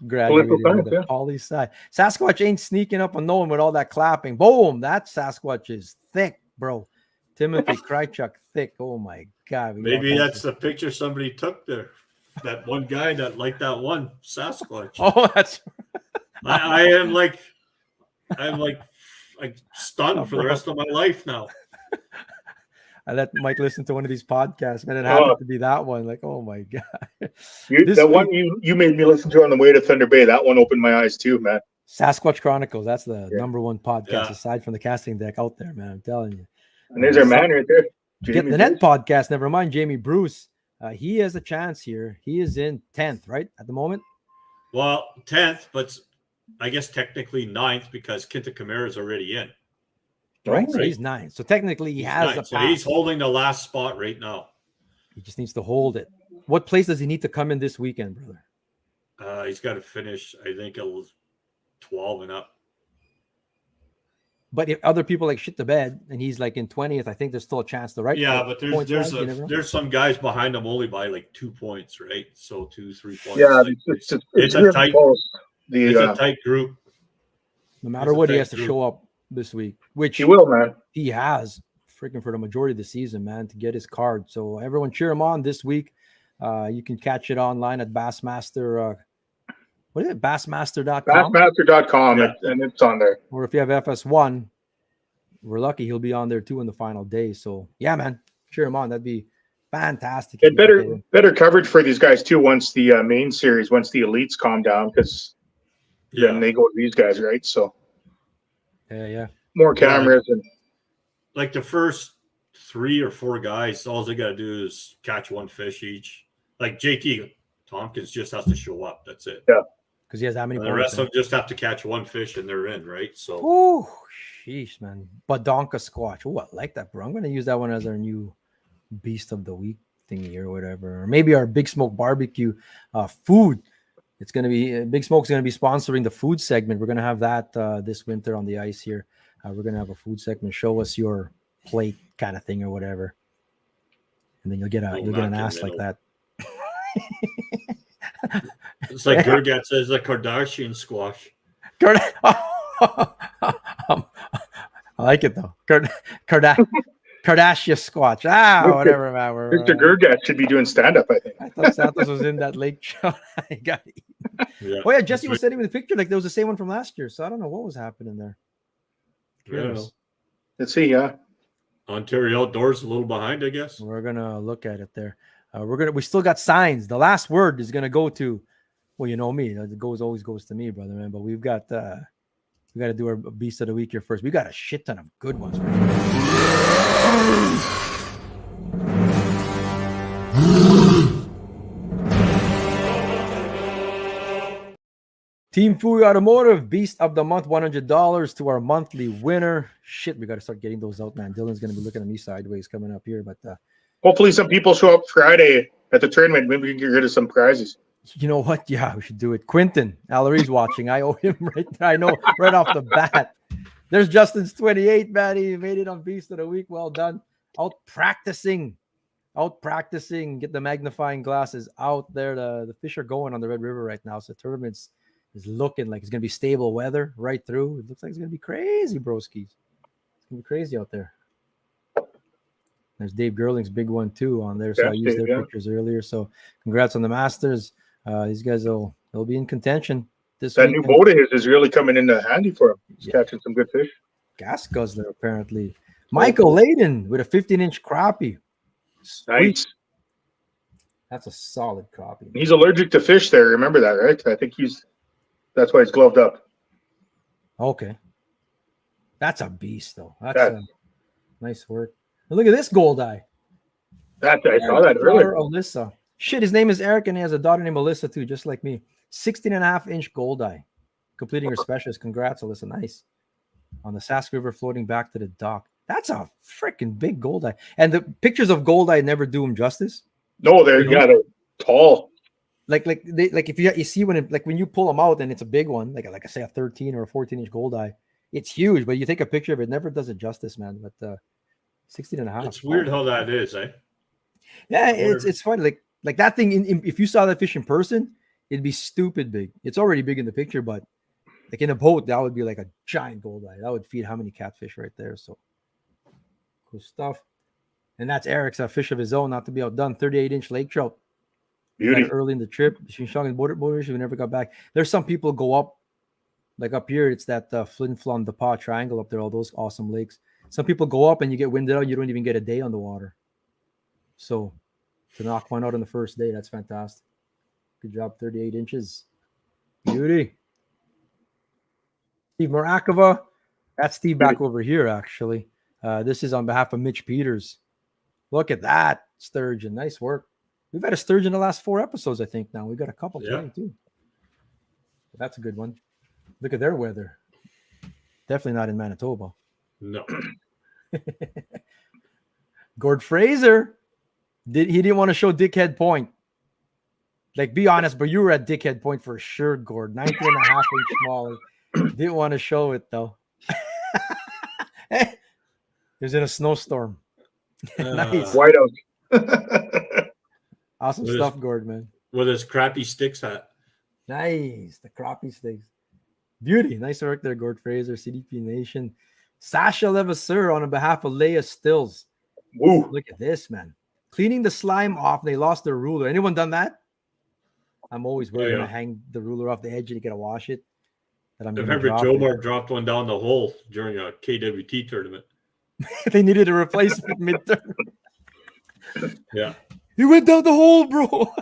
Speaker 3: graduated
Speaker 2: science,
Speaker 3: with a
Speaker 2: yeah.
Speaker 3: poli sci. Sasquatch ain't sneaking up on no one with all that clapping. Boom! That Sasquatch is thick, bro. Timothy Krychuk, thick. Oh my God. we got all
Speaker 1: Maybe
Speaker 3: kinds
Speaker 1: that's
Speaker 3: of-
Speaker 1: the picture somebody took there. That one guy that liked that one Sasquatch.
Speaker 3: Oh, that's
Speaker 1: I am like stunned
Speaker 3: Oh,
Speaker 1: for the
Speaker 3: bro.
Speaker 1: rest of my life now.
Speaker 3: I let Mike listen to one of these podcasts, man. It
Speaker 2: Oh.
Speaker 3: happened to be that one. Like, oh my God.
Speaker 2: You,
Speaker 3: This
Speaker 2: that one
Speaker 3: week-
Speaker 2: you made me listen to on the way to Thunder Bay. That one opened my eyes too, man.
Speaker 3: Sasquatch Chronicles. That's the
Speaker 2: Yeah.
Speaker 3: number one podcast
Speaker 1: Yeah.
Speaker 3: aside from the casting deck out there, man. I'm telling you.
Speaker 2: And there's our man right there.
Speaker 3: Get
Speaker 2: Jamie
Speaker 3: the Net
Speaker 2: Bruce.
Speaker 3: podcast. Never mind Jamie Bruce. He has a chance here. He is in 10th, right? At the moment.
Speaker 1: Well, 10th, but I guess technically 9th because Kinta Kamara is already in.
Speaker 3: Right. So
Speaker 1: Right.
Speaker 3: he's 9. So technically he
Speaker 1: He's
Speaker 3: has
Speaker 1: ninth.
Speaker 3: a
Speaker 1: So
Speaker 3: pass.
Speaker 1: he's holding the last spot right now.
Speaker 3: He just needs to hold it. What place does he need to come in this weekend, brother?
Speaker 1: He's got to finish, I think, 12 and up.
Speaker 3: But if other people like shit the bed and he's like in 20th, I think there's still a chance to right.
Speaker 1: Yeah, but
Speaker 3: points-wise, you never know.
Speaker 1: there's some guys behind him only by like 2 points, right? So 2-3 points.
Speaker 2: Yeah,
Speaker 1: Like,
Speaker 2: it's
Speaker 1: a
Speaker 2: really
Speaker 1: tight-
Speaker 2: close.
Speaker 1: it's
Speaker 2: The
Speaker 1: a tight group.
Speaker 3: No matter
Speaker 1: it's a
Speaker 3: what, he
Speaker 1: tight
Speaker 3: has to
Speaker 1: group.
Speaker 3: show up this week, which
Speaker 2: he will, man.
Speaker 3: he has freaking for the majority of the season, man, to get his card. So everyone cheer him on this week. You can catch it online at Bassmaster. What is it? Bassmaster.com.
Speaker 2: Bassmaster.com,
Speaker 1: Yeah.
Speaker 2: and it's on there.
Speaker 3: Or if you have FS1, we're lucky he'll be on there too in the final day. So yeah, man, cheer him on. That'd be fantastic. if
Speaker 2: And
Speaker 3: you could get him.
Speaker 2: better coverage for these guys too once the main series, once the elites calm down, because then
Speaker 1: Yeah.
Speaker 2: they go to these guys, right? So
Speaker 3: Yeah.
Speaker 2: more
Speaker 1: Yeah.
Speaker 2: cameras and
Speaker 1: Like the first 3 or 4 guys, all they got to do is catch one fish each. Like JT Tompkins just has to show up. That's it.
Speaker 3: Because he has that many
Speaker 1: And the
Speaker 3: points.
Speaker 1: rest of them just have to catch one fish and they're in, right? So
Speaker 3: Oh, sheesh, man. Badonka Squatch. Oh, I like that, bro. I'm going to use that one as our new Beast of the Week thingy or whatever. Or maybe our Big Smoke Barbecue food. It's going to be, Big Smoke's going to be sponsoring the food segment. We're going to have that this winter on the ice here. We're going to have a food segment. Show us your plate kind of thing or whatever. And then you'll get
Speaker 1: Oh,
Speaker 3: you'll get an
Speaker 1: not
Speaker 3: ass
Speaker 1: the
Speaker 3: like that.
Speaker 1: it's like Gurgat says, a Kardashian squash.
Speaker 3: I like it though. Kardashian Squatch. Whatever, man.
Speaker 2: Victor Gurgat should be doing stand up, I think.
Speaker 3: I thought Santos was in that lake show. I got it.
Speaker 1: Yeah.
Speaker 3: Oh yeah, Jesse was sending me the picture. Like there was the same one from last year. So I don't know what was happening there.
Speaker 1: Yes.
Speaker 2: Let's see, yeah.
Speaker 1: Ontario Outdoors a little behind, I guess.
Speaker 3: We're gonna look at it there. We still got signs. The last word is gonna go to, well, you know me. It always goes to me, brother, man. But we got to do our Beast of the Week here first. We got a shit ton of good ones. Team Fui Automotive, Beast of the Month, $100 to our monthly winner. Shit, we got to start getting those out, man. Dylan's going to be looking at me sideways coming up here. But
Speaker 2: Hopefully some people show up Friday at the tournament. Maybe we can get rid of some prizes.
Speaker 3: you know what? Yeah, we should do it. Quentin, Allery's watching. I owe him right there. I know right off the bat. There's Justin's 28, man. He made it on Beast of the Week. Well done. Out practicing. Get the magnifying glasses out there. The fish are going on the Red River right now. So the tournament's is looking like it's going to be stable weather right through. It looks like it's going to be crazy, broskies. It's going to be crazy out there. There's Dave Gerling's big one too on there. So
Speaker 2: Yeah,
Speaker 3: I used
Speaker 2: Dave,
Speaker 3: their
Speaker 2: yeah.
Speaker 3: pictures earlier. So congrats on the Masters. These guys they'll be in contention this
Speaker 2: That
Speaker 3: week.
Speaker 2: new boat of his is really coming into handy for him. He's
Speaker 3: Yeah.
Speaker 2: catching some good fish.
Speaker 3: Gas guzzler apparently. Michael Layden with a 15-inch crappie. Sweet.
Speaker 2: Nice.
Speaker 3: That's a solid crappie.
Speaker 2: He's allergic to fish there. Remember that, right? I think that's why he's gloved up.
Speaker 3: Okay. That's a beast though. That's
Speaker 2: Yeah.
Speaker 3: nice work. And look at this gold eye.
Speaker 2: I saw that earlier.
Speaker 3: Alyssa. Shit, his name is Eric and he has a daughter named Alyssa too, just like me. 16.5-inch gold eye. Completing her specials. Congrats, Alyssa. Nice. On the Sask River floating back to the dock. That's a freaking big gold eye. And the pictures of gold eye never do him justice.
Speaker 2: No, they're tall.
Speaker 3: Like if you see when you pull them out and it's a big one, like I say a 13 or a 14-inch gold eye, it's huge. But you take a picture of it, never does it justice, man. But 16.5.
Speaker 1: It's weird how that is, eh?
Speaker 3: Yeah, it's funny. Like that thing. If you saw that fish in person, it'd be stupid big. It's already big in the picture, but like in a boat, that would be like a giant goldeye. That would feed how many catfish right there? So cool stuff. And that's Eric's fish of his own, not to be outdone. 38-inch lake trout.
Speaker 2: Beauty.
Speaker 3: Got it early in the trip. Shishong and Borders, we never got back. There's some people go up, like up here, it's that Flin Flon DePauw triangle up there, all those awesome lakes. Some people go up and you get winded out, you don't even get a day on the water. So to knock one out on the first day, that's fantastic. Good job, 38 inches. Beauty. Steve Marakova. That's Steve back over here, actually. This is on behalf of Mitch Peters. Look at that sturgeon. Nice work. We've had a sturgeon the last 4 episodes, I think. Now we've got a couple today too. That's a good one. Look at their weather. Definitely not in Manitoba.
Speaker 1: No.
Speaker 3: Gord Fraser. He didn't want to show Dickhead Point. Like, be honest, but you were at Dickhead Point for sure, Gord. 19 and a half inch smaller. Didn't want to show it though. It was in a snowstorm. Nice.
Speaker 2: Whiteout.
Speaker 3: Awesome stuff, Gord, man.
Speaker 1: With his crappy sticks hat.
Speaker 3: Nice. The crappie steaks. Beauty. Nice work there, Gord Fraser, CDP Nation. Sasha Levasseur on behalf of Leia Stills.
Speaker 2: Woo.
Speaker 3: Look at this, man. Cleaning the slime off. They lost their ruler. Anyone done that? I'm always worried when I hang the ruler off the edge and you got to wash it. That I'm
Speaker 1: I remember Jomar dropped one down the hole during a KWT tournament.
Speaker 3: They needed a replacement midterm.
Speaker 1: Yeah.
Speaker 3: You went down the hole, bro.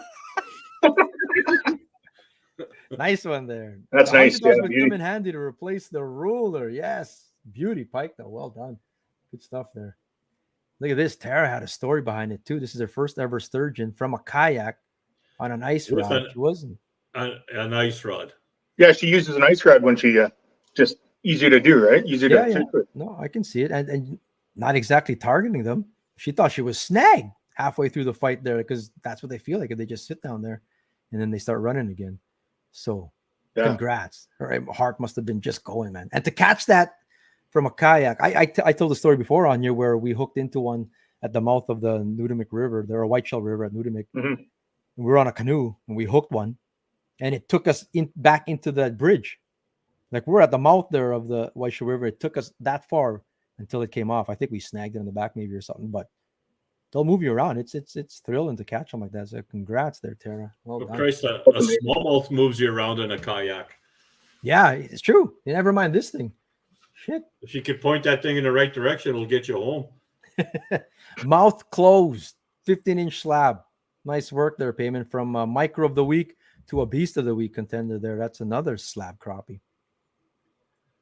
Speaker 3: Nice one there.
Speaker 2: That's
Speaker 3: the
Speaker 2: nice. Yeah,
Speaker 3: would come in handy to replace the ruler. Yes. Beauty, Pike, though. Well done. Good stuff there. Look at this. Tara had a story behind it, too. This is her first ever sturgeon from a kayak on an ice rod. She wasn't.
Speaker 1: An ice rod.
Speaker 2: Yeah, she uses an ice rod when she just easier to do, right? Easier to
Speaker 3: fish with. No, I can see it. And not exactly targeting them. She thought she was snagged halfway through the fight there because that's what they feel like if they just sit down there and then they start running again. So congrats. Her heart must have been just going, man. And to catch that from a kayak, I told the story before on here where we hooked into one at the mouth of the Nudimik River. There are Whiteshell River at Nudimik. Mm-hmm. And we were on a canoe and we hooked one. And it took us back into that bridge. Like we're at the mouth there of the Whiteshell River. It took us that far until it came off. I think we snagged it in the back maybe or something, but they'll move you around. It's thrilling to catch them like that. So congrats there, Tara. Well done.
Speaker 1: Christ, a smallmouth moves you around in a kayak.
Speaker 3: Yeah, it's true. Never mind this thing. Shit.
Speaker 1: If you could point that thing in the right direction, it'll get you home.
Speaker 3: Mouth closed. 15-inch slab. Nice work there, Payment. From Micro of the Week to a Beast of the Week contender there. That's another slab crappie.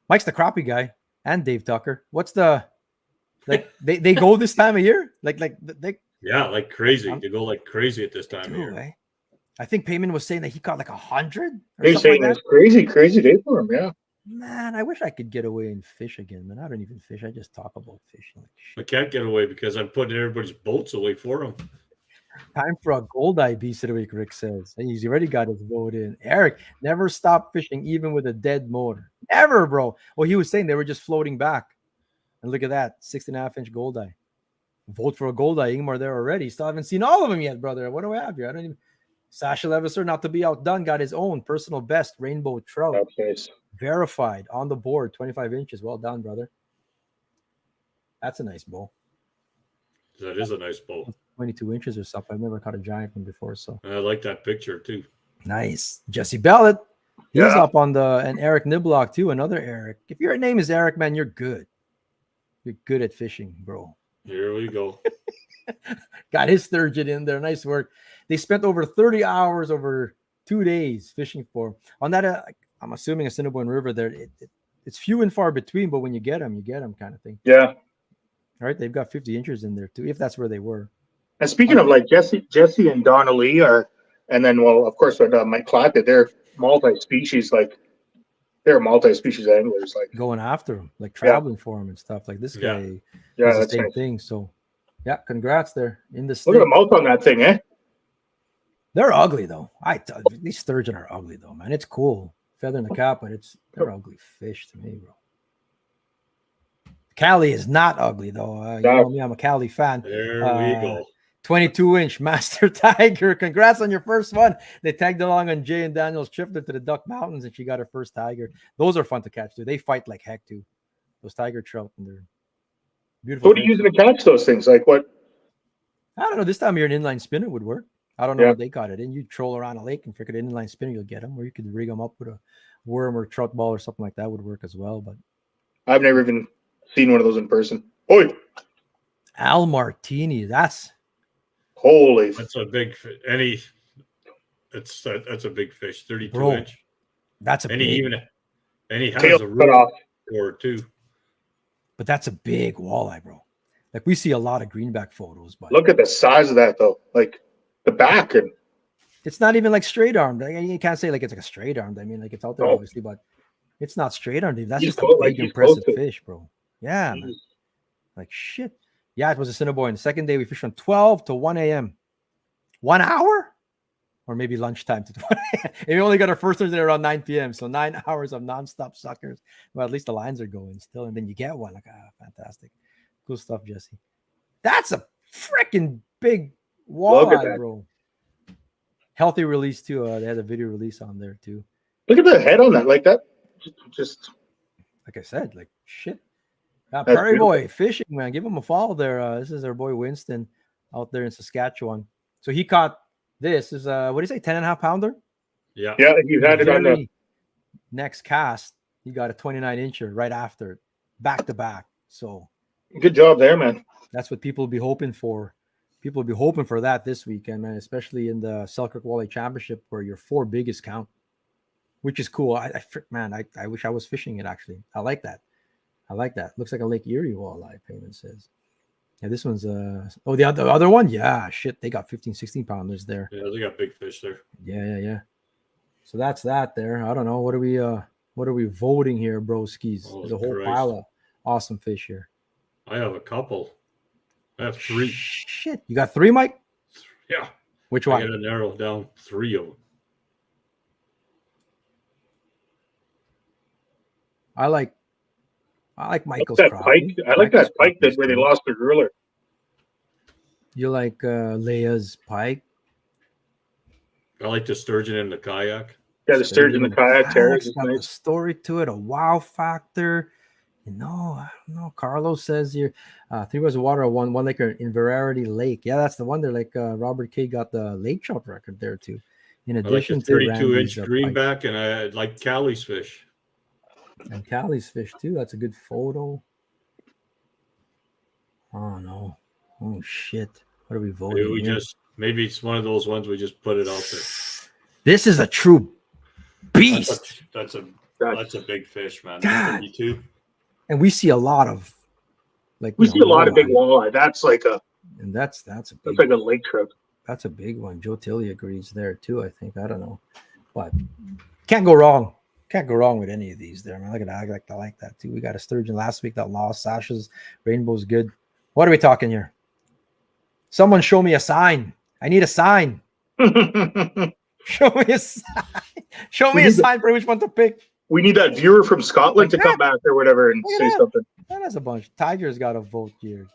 Speaker 3: Mike's the crappie guy. And Dave Tucker. What's the they go this time of year? Like
Speaker 1: crazy. They go like crazy at this time of year.
Speaker 3: I think Payman was saying that he caught like 100.
Speaker 2: He's saying it's crazy day for him, yeah.
Speaker 3: Man, I wish I could get away and fish again, man. I don't even fish. I just talk about fishing.
Speaker 1: I can't get away because I'm putting everybody's boats away for them.
Speaker 3: Time for a goldeye beast of the week, Rick says. And he's already got his vote in. Eric, never stop fishing even with a dead motor. Never, bro. Well, he was saying they were just floating back. And look at that, 6.5-inch goldeye. Vote for a goldeye. Ingmar there already. Still haven't seen all of them yet, brother. What do I have here? I don't even. Sasha Levasseur, not to be outdone, got his own personal best rainbow trout.
Speaker 2: Nice.
Speaker 3: Verified on the board, 25 inches. Well done, brother. That's a nice bow.
Speaker 1: That is a nice bow.
Speaker 3: 22 inches or something. I've never caught a giant one before, so
Speaker 1: I like that picture too.
Speaker 3: Nice. Jesse Bellett. He's up on and Eric Niblock too. Another Eric. If your name is Eric, man, you're good. You're good at fishing, bro.
Speaker 1: Here we go.
Speaker 3: Got his sturgeon in there. Nice work. They spent over 30 hours over 2 days fishing for on that. I'm assuming Assiniboine River there. It's few and far between, but when you get them kind of thing.
Speaker 2: Yeah.
Speaker 3: All right. They've got 50 inches in there too, if that's where they were.
Speaker 2: And speaking of like Jesse and Donna Lee and then, well, of course, with Mike Clackett, they're multi-species, they're multi-species anglers,
Speaker 3: going after them, traveling for them and stuff. Like this guy,
Speaker 2: that's
Speaker 3: the same thing. So, congrats there in the
Speaker 2: state. Look at the mouth on that thing, eh?
Speaker 3: They're ugly though. These sturgeon are ugly though, man. It's cool, feather in the cap, but they're ugly fish to me, bro. Cali is not ugly though. You know me, I'm a Cali fan.
Speaker 1: There we go.
Speaker 3: 22-inch Master Tiger. Congrats on your first one. They tagged along on Jay and Daniel's trip to the Duck Mountains, and she got her first tiger. Those are fun to catch, too. They fight like heck, too. Those tiger trout, and they're beautiful.
Speaker 2: What are you using to catch those things? Like what?
Speaker 3: I don't know. This time, an inline spinner would work. I don't know
Speaker 2: Yeah.
Speaker 3: what they got it in. You troll around a lake and figure an inline spinner, you'll get them. Or you could rig them up with a worm or trout ball or something like that would work as well. But
Speaker 2: I've never even seen one of those in person. Oi,
Speaker 3: Al Martini, that's
Speaker 2: holy!
Speaker 1: That's a big that's a big fish, 32
Speaker 3: Bro,
Speaker 1: inch.
Speaker 3: that's a
Speaker 1: And
Speaker 3: big,
Speaker 2: Tail
Speaker 1: has a
Speaker 2: cut
Speaker 1: root
Speaker 2: off.
Speaker 1: or two.
Speaker 3: but that's a big walleye, bro. Like we see a lot of greenback photos, but
Speaker 2: Look at the size of that, though. Like the back and
Speaker 3: it's not even like straight armed. Like, you can't say like it's like a straight armed. I mean, like it's out there
Speaker 2: No.
Speaker 3: obviously, but it's not straight armed. That's
Speaker 2: He's
Speaker 3: just a
Speaker 2: close-
Speaker 3: big,
Speaker 2: like, he's
Speaker 3: impressive
Speaker 2: close to-
Speaker 3: fish, bro. Yeah, man. Like shit. Yeah, it was a Cinnabon. The second day we fished from 12 to 1 a.m. 1 hour? Or maybe lunchtime to 1 a.m. And we only got our first one there around 9 p.m. So 9 hours of nonstop suckers. Well, at least the lines are going still. And then you get one. Like, fantastic. Cool stuff, Jesse. That's a freaking big
Speaker 2: Look at
Speaker 3: walleye,
Speaker 2: that.
Speaker 3: bro. Healthy release too. They had a video release on there too.
Speaker 2: look at the head on that. Like that, just
Speaker 3: Like I said, like shit.
Speaker 2: That's
Speaker 3: Prairie
Speaker 2: beautiful.
Speaker 3: Boy fishing, man. Give him a follow there. This is our boy Winston out there in Saskatchewan. So he caught this. Is what do you say, 10.5 pounder?
Speaker 1: Yeah.
Speaker 2: yeah. You had it on the
Speaker 3: Very next cast. He got a 29 incher right after it, back to back. So
Speaker 2: good job there, man.
Speaker 3: that's what people will be hoping for. People will be hoping for that this weekend, man, especially in the Selkirk Walleye Championship where your 4 biggest count, which is cool. I wish I was fishing it actually. I like that. Looks like a Lake Erie walleye, Payman says. Yeah, this one's the other one. Yeah, shit. They got 15, 16 pounders there.
Speaker 1: Yeah, they got big fish there.
Speaker 3: Yeah. So that's that there. I don't know. What are we voting here, broskies?
Speaker 1: Oh,
Speaker 3: There's a whole
Speaker 1: Christ.
Speaker 3: pile of awesome fish here.
Speaker 1: I have a couple. I have 3.
Speaker 3: Shit. You got 3, Mike?
Speaker 1: Yeah.
Speaker 3: Which
Speaker 1: I
Speaker 3: one?
Speaker 1: gotta narrow down 3 of them.
Speaker 3: I like Michael's
Speaker 2: that
Speaker 3: crappie.
Speaker 2: pike. I like that pike that
Speaker 3: crappie's
Speaker 2: where they
Speaker 3: cool.
Speaker 2: lost the ruler.
Speaker 3: You like Leia's pike?
Speaker 1: I like the sturgeon in the kayak.
Speaker 2: Yeah, the sturgeon, the kayak, terrace is
Speaker 3: Got a
Speaker 2: nice.
Speaker 3: story to it, a wow factor. You know, I don't know. Carlos says here, 3 was water, one lake in Verity Lake. Yeah, that's the one there. Like Robert K got the lake trout record there too. In
Speaker 1: I like
Speaker 3: addition
Speaker 1: the
Speaker 3: to
Speaker 1: 32
Speaker 3: Randy's,
Speaker 1: inch
Speaker 3: pike.
Speaker 1: greenback, and I like Callie's fish.
Speaker 3: And Callie's fish too. That's a good photo. Oh no! Oh shit! What are we voting? here?
Speaker 1: Maybe it's one of those ones we just put it out there.
Speaker 3: This is a true beast,
Speaker 1: That's a big fish, man.
Speaker 3: God.
Speaker 1: 32.
Speaker 3: and we see a lot of like
Speaker 2: We see a lot of big walleye. That's like a
Speaker 3: and that's a
Speaker 2: that's
Speaker 3: big
Speaker 2: like a lake trout.
Speaker 3: That's a big one. Joe Tilly agrees there too. I think. I don't know, but can't go wrong. Can't go wrong with any of these there, man. Look at that. I like that too. We got a sturgeon last week that lost. Sasha's rainbow's good. What are we talking here? Someone show me a sign. I need a sign. Show me a sign. Show me a sign for which one to pick.
Speaker 2: We need that viewer from Scotland to come back or whatever and
Speaker 3: Look at
Speaker 2: say
Speaker 3: that.
Speaker 2: something.
Speaker 3: That has a bunch. Tiger's got a vote here.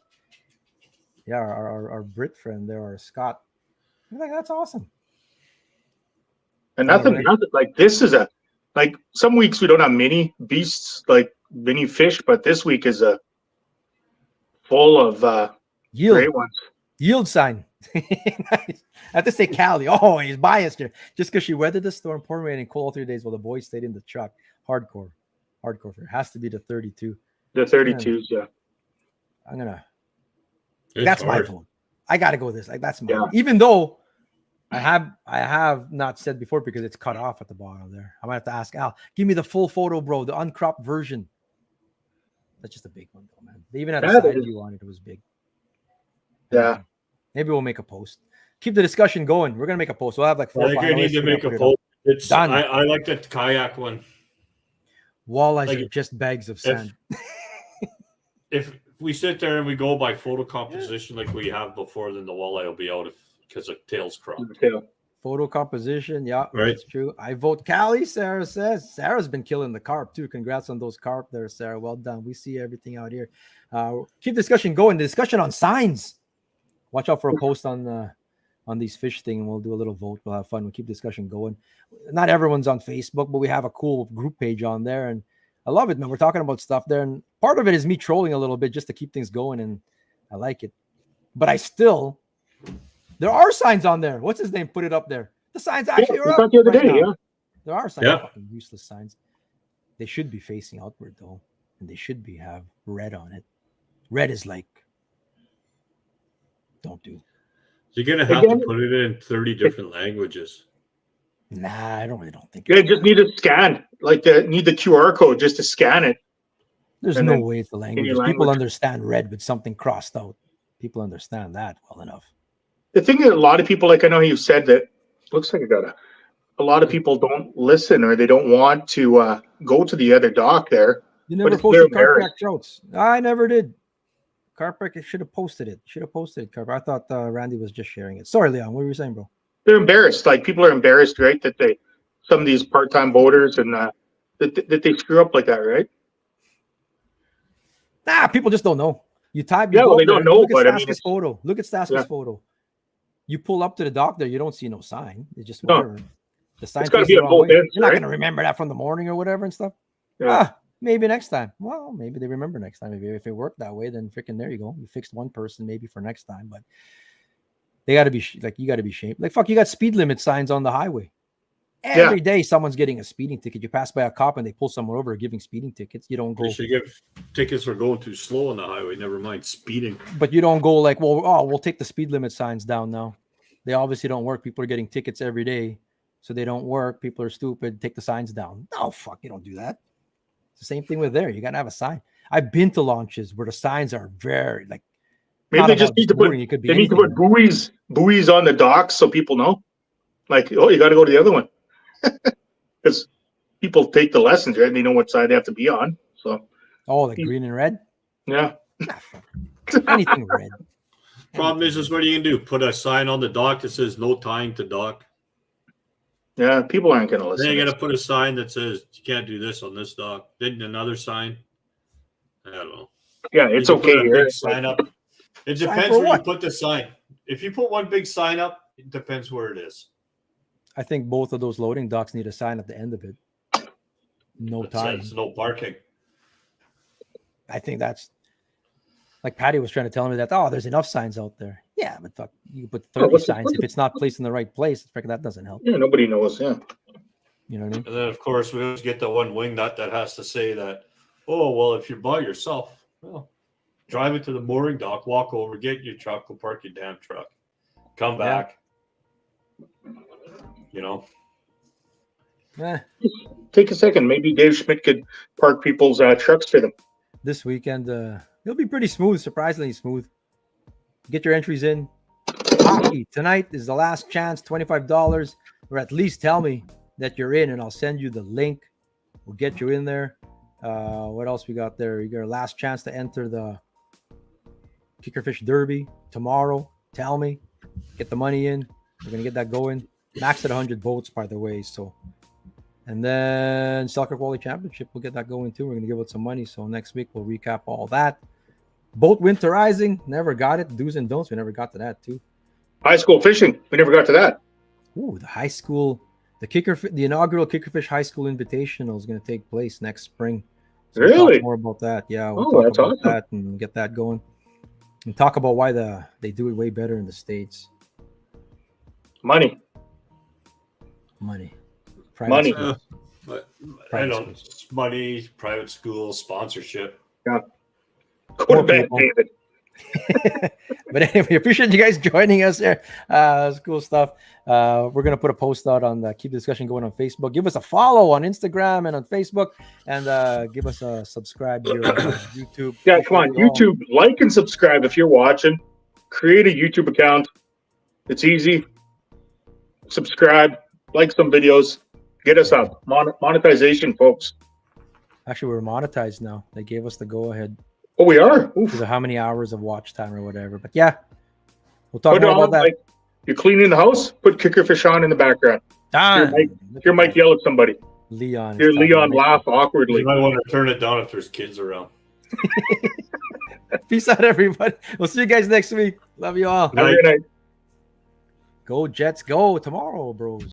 Speaker 3: Yeah, our Brit friend there, our Scott. I think that's awesome.
Speaker 2: And nothing
Speaker 3: Alright.
Speaker 2: like this is like some weeks we don't have mini beasts, like mini fish, but this week is a full of
Speaker 3: Yield.
Speaker 2: great ones.
Speaker 3: Yield sign. Nice. I have to say Callie. Oh, he's biased here. Just because she weathered the storm, pouring rain, and cold all 3 days while the boys stayed in the truck. Hardcore. It has to be the 32.
Speaker 2: The 32s, yeah.
Speaker 3: I'm gonna.
Speaker 1: It's
Speaker 3: That's my
Speaker 1: hard.
Speaker 3: vote. I gotta go with this. Like that's my.
Speaker 2: Yeah.
Speaker 3: Even though I have not said before because it's cut off at the bottom there. I might have to ask Al. Give me the full photo, bro. The uncropped version. That's just a big one, though, man. They even had a
Speaker 2: Yeah,
Speaker 3: side
Speaker 2: it is.
Speaker 3: view on it. It was big.
Speaker 2: Yeah.
Speaker 3: Maybe we'll make a post. Keep the discussion going. We're gonna make a post. We'll have like 4
Speaker 1: I think I need
Speaker 3: finalists.
Speaker 1: to
Speaker 3: We're gonna
Speaker 1: make a
Speaker 3: put it
Speaker 1: poll.
Speaker 3: up.
Speaker 1: It's
Speaker 3: Done.
Speaker 1: I like the kayak one.
Speaker 3: Walleyes
Speaker 1: Like,
Speaker 3: are just bags of sand.
Speaker 1: If we sit there and we go by photo composition like we have before, then the walleye will be out because the tail's cropped.
Speaker 2: Yeah.
Speaker 3: Photo composition, yeah,
Speaker 1: Right.
Speaker 3: that's true. I vote Callie. Sarah says Sarah's been killing the carp too. Congrats on those carp there, Sarah. Well done. We see everything out here. Keep discussion going. The discussion on signs. Watch out for a post on these fish thing, and we'll do a little vote. We'll have fun. We'll keep discussion going. Not everyone's on Facebook, but we have a cool group page on there, and I love it, man. We're talking about stuff there, and part of it is me trolling a little bit just to keep things going, and I like it. But there are signs on there. What's his name? Put it up there. The signs actually are up
Speaker 2: the other
Speaker 3: right
Speaker 2: day.
Speaker 3: now.
Speaker 2: Yeah.
Speaker 3: There are signs.
Speaker 1: Yeah.
Speaker 3: Fucking useless signs. They should be facing outward though, and they should have red on it. Red is like, don't do.
Speaker 1: You're gonna have
Speaker 2: Again,
Speaker 1: to put it in 30 different languages.
Speaker 3: Nah, I don't think.
Speaker 2: Yeah, just need a scan. Need the QR code just to scan it.
Speaker 3: There's
Speaker 2: and
Speaker 3: no
Speaker 2: then
Speaker 3: way it's the language.
Speaker 2: your
Speaker 3: People
Speaker 2: language.
Speaker 3: understand red with something crossed out. People understand that well enough.
Speaker 2: The thing that a lot of people, like I know you said that, looks like a lot of people don't listen or they don't want to go to the other dock there.
Speaker 3: You never
Speaker 2: it's
Speaker 3: posted
Speaker 2: they're
Speaker 3: Carpac Trouts. I never did. Carpac should have posted it. Carpac. I thought Randy was just sharing it. Sorry, Leon. What were you saying, bro?
Speaker 2: They're embarrassed. Like people are embarrassed, right? That some of these part-time boaters and that they screw up like that, right?
Speaker 3: Nah, people just don't know. You type.
Speaker 2: Yeah,
Speaker 3: go
Speaker 2: well, they
Speaker 3: there,
Speaker 2: don't know,
Speaker 3: Look
Speaker 2: but
Speaker 3: at
Speaker 2: I mean,
Speaker 3: Staska's photo. Look at Staska's
Speaker 2: Yeah.
Speaker 3: photo. You pull up to the dock there, you don't see no sign. It's just
Speaker 2: No.
Speaker 3: whatever. The sign
Speaker 2: It's gotta
Speaker 3: faces
Speaker 2: be
Speaker 3: the
Speaker 2: on
Speaker 3: wrong
Speaker 2: both
Speaker 3: way.
Speaker 2: ends,
Speaker 3: You're not
Speaker 2: right?
Speaker 3: gonna remember that from the morning or whatever and stuff.
Speaker 2: Yeah.
Speaker 3: Maybe next time. Well, maybe they remember next time. Maybe if it worked that way, then freaking there you go. You fixed one person maybe for next time, but they got to be you got to be shamed. Like fuck, you got speed limit signs on the highway. Every day someone's getting a speeding ticket. You pass by a cop and they pull someone over giving speeding tickets. You don't go.
Speaker 1: They should give tickets for going too slow on the highway. Never mind speeding.
Speaker 3: But you don't go like, we'll take the speed limit signs down now. They obviously don't work. People are getting tickets every day, so they don't work. People are stupid. Take the signs down. No, fuck, you don't do that. It's the same thing with there. You got to have a sign. I've been to launches where the signs are very like.
Speaker 2: Maybe
Speaker 3: not
Speaker 2: they just
Speaker 3: about
Speaker 2: need to put
Speaker 3: boring, it could be
Speaker 2: they need to
Speaker 3: anything.
Speaker 2: put buoys on the docks so people know. Like, oh, you got to go to the other one because people take the lessons, right? And they know what side they have to be on. So
Speaker 3: Oh, like green and red.
Speaker 2: yeah,
Speaker 3: Nah, fuck. Anything red.
Speaker 1: Problem is what are you gonna do? Put a sign on the dock that says no tying to dock.
Speaker 2: yeah, people aren't going to listen.
Speaker 1: Then you got to put a sign that says you can't do this on this dock. Then another sign. I don't know.
Speaker 2: Yeah, it's
Speaker 1: You can
Speaker 2: okay
Speaker 1: put a
Speaker 2: here.
Speaker 1: big sign up. It
Speaker 3: Sign
Speaker 1: depends
Speaker 3: for
Speaker 1: where
Speaker 3: what?
Speaker 1: you put the sign. If you put one big sign up, it depends where it is.
Speaker 3: I think both of those loading docks need a sign at the end of it. No
Speaker 1: That
Speaker 3: time.
Speaker 1: says no parking.
Speaker 3: I think that's like Patty was trying to tell me that. Oh, there's enough signs out there. Yeah, but fuck, you can put 30
Speaker 2: what's the
Speaker 3: signs. If it's not placed in the right place, that doesn't help.
Speaker 2: Yeah, nobody knows. Yeah,
Speaker 3: You know what I mean?
Speaker 1: And then, of course, we always get the one wing nut that has to say that, oh, well, if you're by yourself, well, drive it to the mooring dock, walk over, get your truck, go park your damn truck, come back. You know,
Speaker 3: Eh,
Speaker 2: take a second. Maybe Dave Schmidt could park people's trucks for them.
Speaker 3: this weekend, it'll be pretty smooth, surprisingly smooth. Get your entries in. Hockey tonight is the last chance, $25, or at least tell me that you're in, and I'll send you the link. We'll get you in there. What else we got there? You got a last chance to enter the Kickerfish Derby tomorrow. Tell me, get the money in. We're gonna get that going. Max at 100 boats, by the way. So, and then Selkirk Wally Championship, we'll get that going too. We're gonna give out some money. So next week we'll recap all that. Boat winterizing, never got it. Do's and don'ts, we never got to that too.
Speaker 2: High school fishing. We never got to that.
Speaker 3: Ooh, the high school, the inaugural Kickerfish High School Invitational is going to take place next spring. So we'll
Speaker 2: Really?
Speaker 3: talk more about that. Yeah, we'll
Speaker 2: Oh,
Speaker 3: talk
Speaker 2: that's
Speaker 3: about
Speaker 2: awesome.
Speaker 3: that and get that going. And talk about why they do it way better in the States.
Speaker 2: Money.
Speaker 3: Money. Private
Speaker 2: Money.
Speaker 3: schools.
Speaker 1: but I
Speaker 3: Private
Speaker 1: don't money, private school, sponsorship.
Speaker 2: Go to
Speaker 3: More
Speaker 2: bed,
Speaker 3: people.
Speaker 2: David.
Speaker 3: But anyway, appreciate you guys joining us here. It's cool stuff. We're gonna put a post out on keep the discussion going on Facebook. Give us a follow on Instagram and on Facebook, and give us a subscribe here on YouTube.
Speaker 2: Yeah, come on, YouTube. Like and subscribe if you're watching. Create a YouTube account. It's easy. Subscribe. Like some videos. Get us up. Monetization, folks.
Speaker 3: Actually, we're monetized now. They gave us the go ahead.
Speaker 2: Oh, we are. Oof.
Speaker 3: Because of how many hours of watch time or whatever. But yeah, we'll talk
Speaker 2: Put
Speaker 3: more
Speaker 2: on,
Speaker 3: about that.
Speaker 2: like, you're cleaning the house. Put Kickerfish on in the background.
Speaker 3: Done.
Speaker 2: Hear
Speaker 3: Look
Speaker 2: Mike
Speaker 3: at
Speaker 2: yell at somebody.
Speaker 3: that. Leon. is
Speaker 2: Hear
Speaker 3: talking
Speaker 2: Leon
Speaker 3: to
Speaker 2: laugh awkwardly.
Speaker 1: You might want to turn it down if there's kids around.
Speaker 3: Peace out, everybody. We'll see you guys next week. Love you all.
Speaker 2: Have a good night.
Speaker 3: Go Jets, go tomorrow, bros.